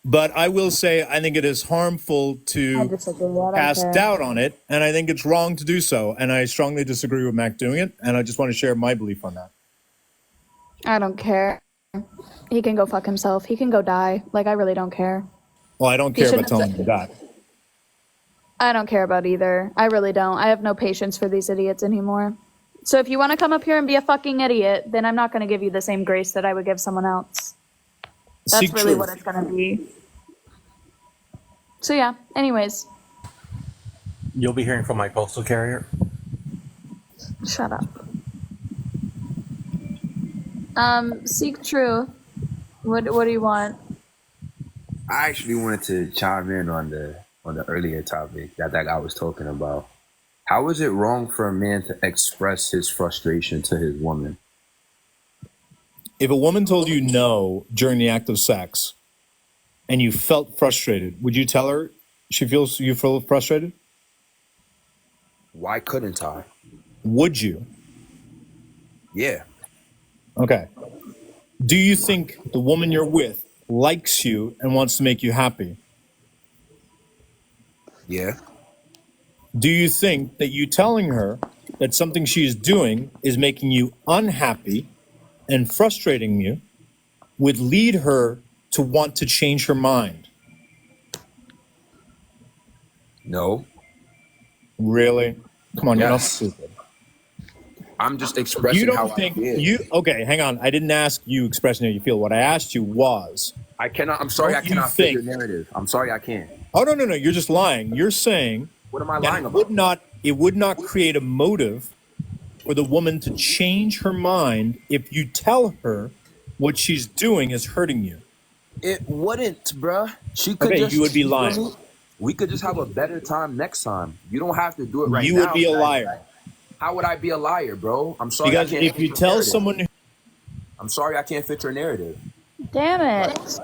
Speaker 5: But I will say, I think it is harmful to cast doubt on it, and I think it's wrong to do so. And I strongly disagree with Mac doing it, and I just want to share my belief on that.
Speaker 1: I don't care. He can go fuck himself. He can go die. Like, I really don't care.
Speaker 5: Well, I don't care about telling him that.
Speaker 1: I don't care about either. I really don't. I have no patience for these idiots anymore. So if you want to come up here and be a fucking idiot, then I'm not going to give you the same grace that I would give someone else. That's really what it's going to be. So yeah, anyways.
Speaker 10: You'll be hearing from my postal carrier.
Speaker 1: Shut up. Seek truth. What do you want?
Speaker 11: I actually wanted to chime in on the earlier topic that guy was talking about. How is it wrong for a man to express his frustration to his woman?
Speaker 5: If a woman told you no during the act of sex and you felt frustrated, would you tell her you feel frustrated?
Speaker 11: Why couldn't I?
Speaker 5: Would you?
Speaker 11: Yeah.
Speaker 5: Okay. Do you think the woman you're with likes you and wants to make you happy?
Speaker 11: Yeah.
Speaker 5: Do you think that you telling her that something she is doing is making you unhappy and frustrating you would lead her to want to change her mind?
Speaker 11: No.
Speaker 5: Really? Come on,
Speaker 11: Yes.
Speaker 5: you're not stupid.
Speaker 11: I'm just expressing
Speaker 5: You
Speaker 11: how
Speaker 5: don't think
Speaker 11: I feel.
Speaker 5: you okay, hang on. I didn't ask you expressing how you feel. What I asked you was
Speaker 11: I'm sorry I cannot fit your narrative. I'm sorry I can't.
Speaker 5: Oh no, you're just lying. You're saying
Speaker 11: What am I
Speaker 5: that
Speaker 11: lying about?
Speaker 5: it would not create a motive for the woman to change her mind if you tell her what she's doing is hurting you.
Speaker 11: It wouldn't, bruh. She could
Speaker 5: Okay,
Speaker 11: just.
Speaker 5: you would be
Speaker 11: you feel
Speaker 5: lying.
Speaker 11: me? We could just have a better time next time. You don't have to do it right
Speaker 5: You
Speaker 11: now.
Speaker 5: would be a
Speaker 11: guys.
Speaker 5: liar.
Speaker 11: How would I be a liar, bro? I'm sorry. I
Speaker 5: Because
Speaker 11: can't
Speaker 5: if
Speaker 11: fit
Speaker 5: you
Speaker 11: your
Speaker 5: tell
Speaker 11: narrative.
Speaker 5: someone,
Speaker 11: I'm sorry. I can't fit your narrative.
Speaker 1: Damn it.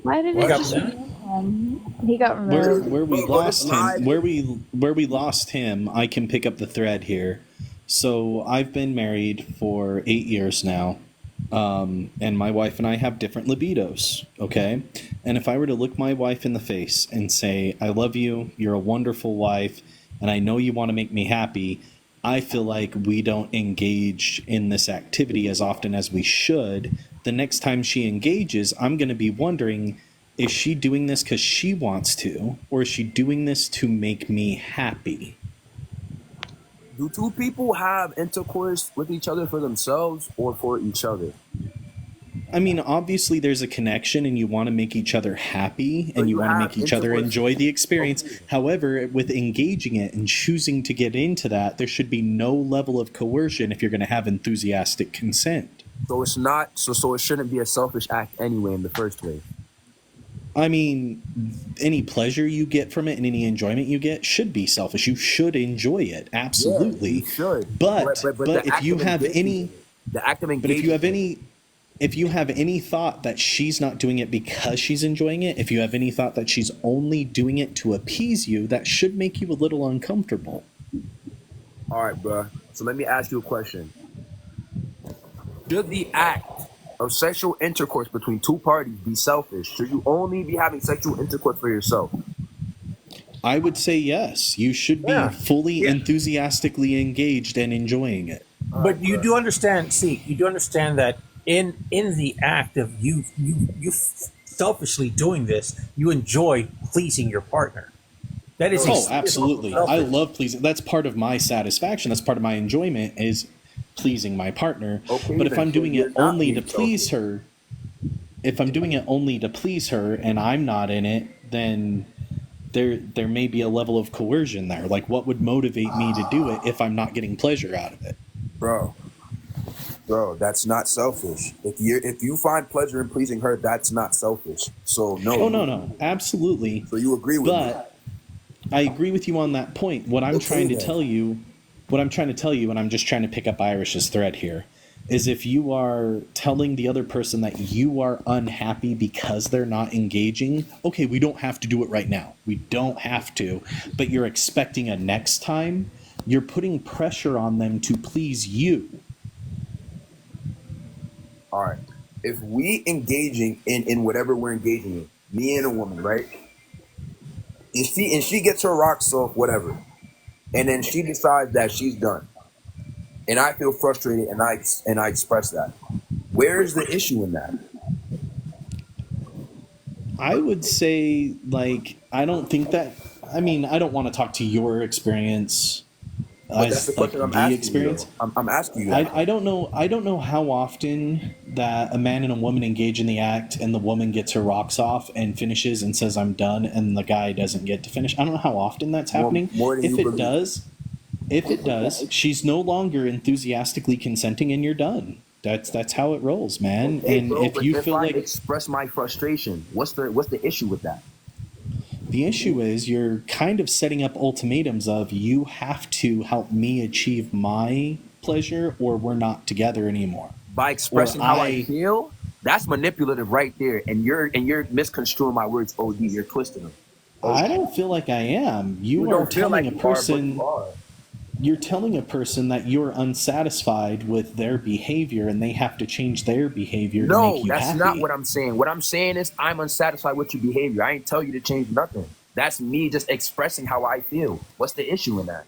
Speaker 1: Why did
Speaker 10: He
Speaker 1: it
Speaker 10: got
Speaker 1: just
Speaker 10: removed?
Speaker 1: He got removed.
Speaker 11: Bro, bro, this live.
Speaker 9: Where we lost him, I can pick up the thread here. So I've been married for 8 years now, and my wife and I have different libidos. Okay, and if I were to look my wife in the face and say, "I love you, you're a wonderful wife, and I know you want to make me happy," I feel like we don't engage in this activity as often as we should. The next time she engages, I'm going to be wondering, is she doing this because she wants to, or is she doing this to make me happy?
Speaker 11: Do two people have intercourse with each other for themselves or for each other?
Speaker 9: I mean, obviously there's a connection and you want to make each other happy and you want to make each other enjoy the experience.
Speaker 11: Okay.
Speaker 9: However, with engaging it and choosing to get into that, there should be no level of coercion if you're going to have enthusiastic consent.
Speaker 11: So it's not. So it shouldn't be a selfish act anyway in the first place.
Speaker 9: I mean, any pleasure you get from it and any enjoyment you get should be selfish. You should enjoy it, absolutely.
Speaker 11: Yeah, you should.
Speaker 9: But
Speaker 11: the
Speaker 9: if
Speaker 11: act
Speaker 9: you
Speaker 11: of
Speaker 9: have any,
Speaker 11: the act of engagement.
Speaker 9: but if you have any thought that she's not doing it because she's enjoying it, if you have any thought that she's only doing it to appease you, that should make you a little uncomfortable.
Speaker 11: All right, bro. So let me ask you a question. Should the act of sexual intercourse between two parties be selfish? Should you only be having sexual intercourse for yourself?
Speaker 9: I would say yes. You should be fully enthusiastically engaged and enjoying it.
Speaker 10: But you do understand. See, you do understand that in the act of you selfishly doing this, you enjoy pleasing your partner. That is
Speaker 9: absolutely. I love pleasing. That's part of my satisfaction. That's part of my enjoyment is pleasing my partner.
Speaker 11: Okay,
Speaker 9: but if I'm doing it only to
Speaker 11: selfish.
Speaker 9: please her, and I'm not in it, then there may be a level of coercion there. Like, what would motivate me to do it if I'm not getting pleasure out of it?
Speaker 11: Bro, that's not selfish. If you find pleasure in pleasing her, that's not selfish. So no.
Speaker 9: Oh no, absolutely.
Speaker 11: So you agree with me?
Speaker 9: But I agree with you on that point. What I'm trying to tell you, and I'm just trying to pick up Irish's thread here, is if you are telling the other person that you are unhappy because they're not engaging, okay, we don't have to do it right now. We don't have to, but you're expecting a next time, you're putting pressure on them to please you.
Speaker 11: All right. If we engaging in whatever we're engaging in, me and a woman, right? And she gets her rocks off, whatever, and then she decides that she's done, and I feel frustrated, and I express that. Where is the issue in that?
Speaker 9: I would say, like, I don't think that. I mean, I don't want to talk to your experience.
Speaker 11: But that's the question I'm asking you. I'm asking you.
Speaker 9: I don't know. I don't know how often that a man and a woman engage in the act, and the woman gets her rocks off and finishes and says, "I'm done," and the guy doesn't get to finish. I don't know how often that's happening.
Speaker 11: More than
Speaker 9: If it does, she's no longer enthusiastically consenting, and you're done. That's how it rolls, man.
Speaker 11: Okay,
Speaker 9: and
Speaker 11: bro,
Speaker 9: if you feel
Speaker 11: I
Speaker 9: like
Speaker 11: express my frustration, what's the issue with that?
Speaker 9: the issue is you're kind of setting up ultimatums of you have to help me achieve my pleasure or we're not together anymore.
Speaker 11: By expressing how I feel, that's manipulative right there. And you're misconstruing my words, OD. You're twisting them.
Speaker 9: I don't feel like I am. You are telling a person you're telling a person that you're unsatisfied with their behavior and they have to change their behavior to make you happy.
Speaker 11: No, that's not what I'm saying. What I'm saying is I'm unsatisfied with your behavior. I ain't tell you to change nothing. That's me just expressing how I feel. What's the issue in that?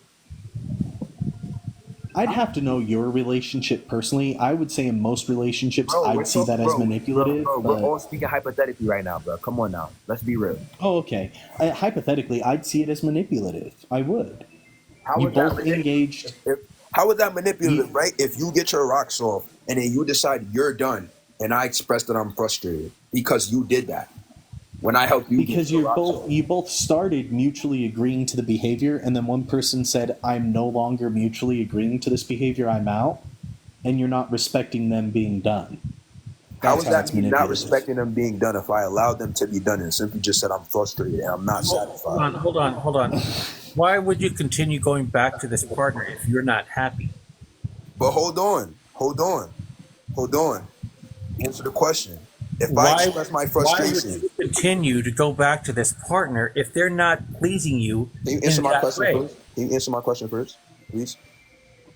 Speaker 9: I'd have to know your relationship personally. I would say in most relationships, I'd see that as manipulative.
Speaker 11: Bro, we're all speaking hypothetically right now, bro. Come on now. Let's be real.
Speaker 9: Oh, okay. Hypothetically, I'd see it as manipulative. I would.
Speaker 11: How
Speaker 9: You
Speaker 11: is that
Speaker 9: both engaged.
Speaker 11: How is that manipulative, right? If you get your rocks off and then you decide you're done, and I express that I'm frustrated because you did that when I helped you.
Speaker 9: Because you both started mutually agreeing to the behavior, and then one person said, "I'm no longer mutually agreeing to this behavior. I'm out," and you're not respecting them being done.
Speaker 11: How
Speaker 9: That's
Speaker 11: is
Speaker 9: how
Speaker 11: that
Speaker 9: it's
Speaker 11: me not
Speaker 9: manipulative.
Speaker 11: respecting them being done if I allowed them to be done and simply just said I'm frustrated and I'm not satisfied?
Speaker 10: Hold on. Why would you continue going back to this partner if you're not happy?
Speaker 11: But hold on. Answer the question. If I
Speaker 10: Why
Speaker 11: express my
Speaker 10: would
Speaker 11: frustration,
Speaker 10: you continue to go back to this partner if they're not pleasing you
Speaker 11: can you
Speaker 10: in
Speaker 11: answer my
Speaker 10: that
Speaker 11: question
Speaker 10: way?
Speaker 11: first? Can you answer my question first, please?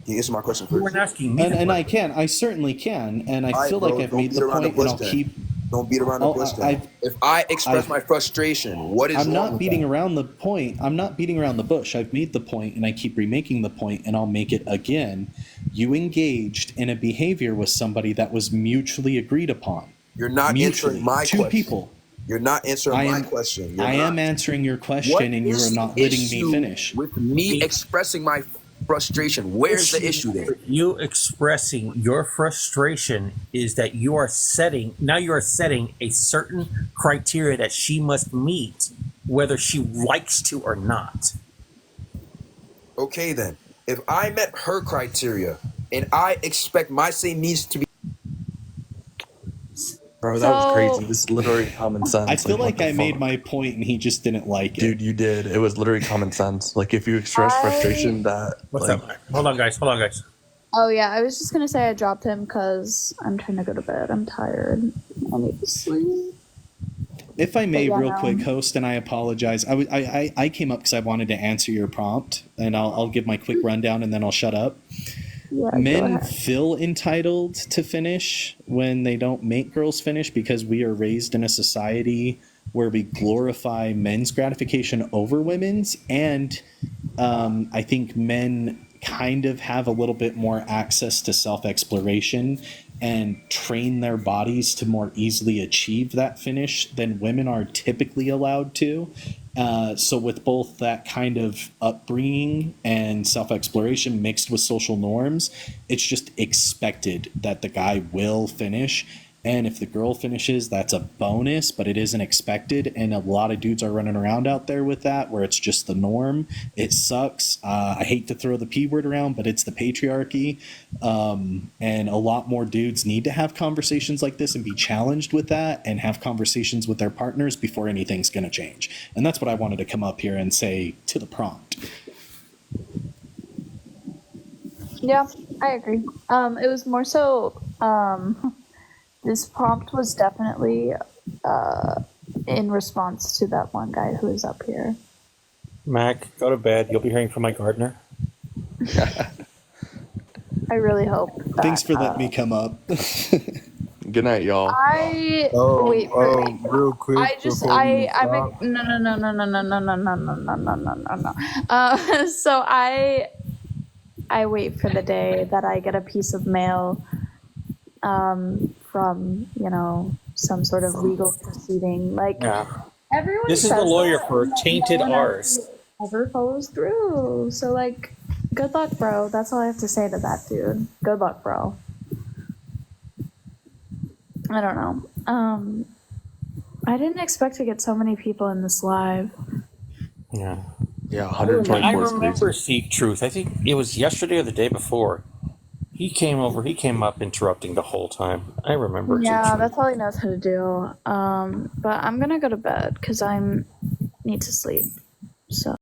Speaker 11: Can you answer my question
Speaker 10: You
Speaker 11: first?
Speaker 10: weren't asking me.
Speaker 9: And I certainly can, and I
Speaker 11: All right,
Speaker 9: feel
Speaker 11: bro.
Speaker 9: like I've
Speaker 11: Don't
Speaker 9: made
Speaker 11: beat
Speaker 9: the
Speaker 11: around the
Speaker 9: point, and
Speaker 11: bush
Speaker 9: I'll
Speaker 11: then.
Speaker 9: keep.
Speaker 11: Don't beat around the bush then. If I express my frustration, what is
Speaker 9: I'm
Speaker 11: wrong
Speaker 9: not
Speaker 11: with
Speaker 9: beating
Speaker 11: that?
Speaker 9: around the point. I'm not beating around the bush. I've made the point, and I keep remaking the point, and I'll make it again. You engaged in a behavior with somebody that was mutually agreed upon.
Speaker 11: You're not
Speaker 9: Mutually,
Speaker 11: answering my
Speaker 9: two
Speaker 11: question.
Speaker 9: people.
Speaker 11: You're not answering
Speaker 9: I
Speaker 11: my
Speaker 9: am.
Speaker 11: question. You're
Speaker 9: I
Speaker 11: not.
Speaker 9: am answering your
Speaker 11: What
Speaker 9: question, and you are
Speaker 11: is the
Speaker 9: not letting me
Speaker 11: issue
Speaker 9: finish.
Speaker 11: with me expressing my frustration? Where's the issue there?
Speaker 10: With you expressing your frustration is that you are setting a certain criteria that she must meet, whether she likes to or not.
Speaker 11: Okay, then. If I met her criteria and I expect my same needs to be.
Speaker 3: Bro, that was
Speaker 1: So-
Speaker 3: crazy. This is literally common sense.
Speaker 9: I feel like
Speaker 3: what the
Speaker 9: I made
Speaker 3: fuck?
Speaker 9: my point, and he just didn't like it.
Speaker 3: Dude, you did. It was literally common sense. Like if you express frustration, that
Speaker 10: What's
Speaker 3: like,
Speaker 10: up? Hold on, guys.
Speaker 1: Oh yeah, I was just gonna say I dropped him because I'm trying to go to bed. I'm tired. I need to sleep.
Speaker 9: If I may,
Speaker 1: yeah,
Speaker 9: real
Speaker 1: no.
Speaker 9: quick, host, and I apologize. I came up because I wanted to answer your prompt, and I'll give my quick rundown, and then I'll shut up.
Speaker 1: Yeah, go
Speaker 9: Men
Speaker 1: ahead.
Speaker 9: feel entitled to finish when they don't make girls finish because we are raised in a society where we glorify men's gratification over women's, and I think men kind of have a little bit more access to self-exploration and train their bodies to more easily achieve that finish than women are typically allowed to. So with both that kind of upbringing and self-exploration mixed with social norms, it's just expected that the guy will finish. And if the girl finishes, that's a bonus, but it isn't expected. And a lot of dudes are running around out there with that, where it's just the norm. It sucks. I hate to throw the P word around, but it's the patriarchy. And a lot more dudes need to have conversations like this and be challenged with that and have conversations with their partners before anything's going to change. And that's what I wanted to come up here and say to the prompt.
Speaker 1: Yeah, I agree. It was more so, this prompt was definitely in response to that one guy who is up here.
Speaker 10: Mac, go to bed. You'll be hearing from my gardener.
Speaker 1: I really hope that,
Speaker 9: Thanks for letting me come up.
Speaker 3: good night, y'all.
Speaker 1: wait,
Speaker 13: real quick.
Speaker 1: I just
Speaker 13: before we
Speaker 1: I'm
Speaker 13: stop.
Speaker 1: no. So I wait for the day that I get a piece of mail from, you know, some sort of legal proceeding. Like,
Speaker 10: Yeah.
Speaker 1: everyone
Speaker 10: This is the
Speaker 1: says
Speaker 10: lawyer
Speaker 1: that,
Speaker 10: for
Speaker 1: and
Speaker 10: tainted
Speaker 1: no one
Speaker 10: R's.
Speaker 1: ever follows through. So, like, good luck, bro. That's all I have to say to that dude. Good luck, bro. I don't know. I didn't expect to get so many people in this live.
Speaker 10: Yeah.
Speaker 3: Yeah,
Speaker 10: I
Speaker 3: 124 is
Speaker 10: remember
Speaker 3: crazy.
Speaker 10: Seek Truth. I think it was yesterday or the day before. He came up interrupting the whole time. I remember. Seek
Speaker 1: Yeah,
Speaker 10: Truth.
Speaker 1: that's all he knows how to do. But I'm gonna go to bed because I need to sleep. So.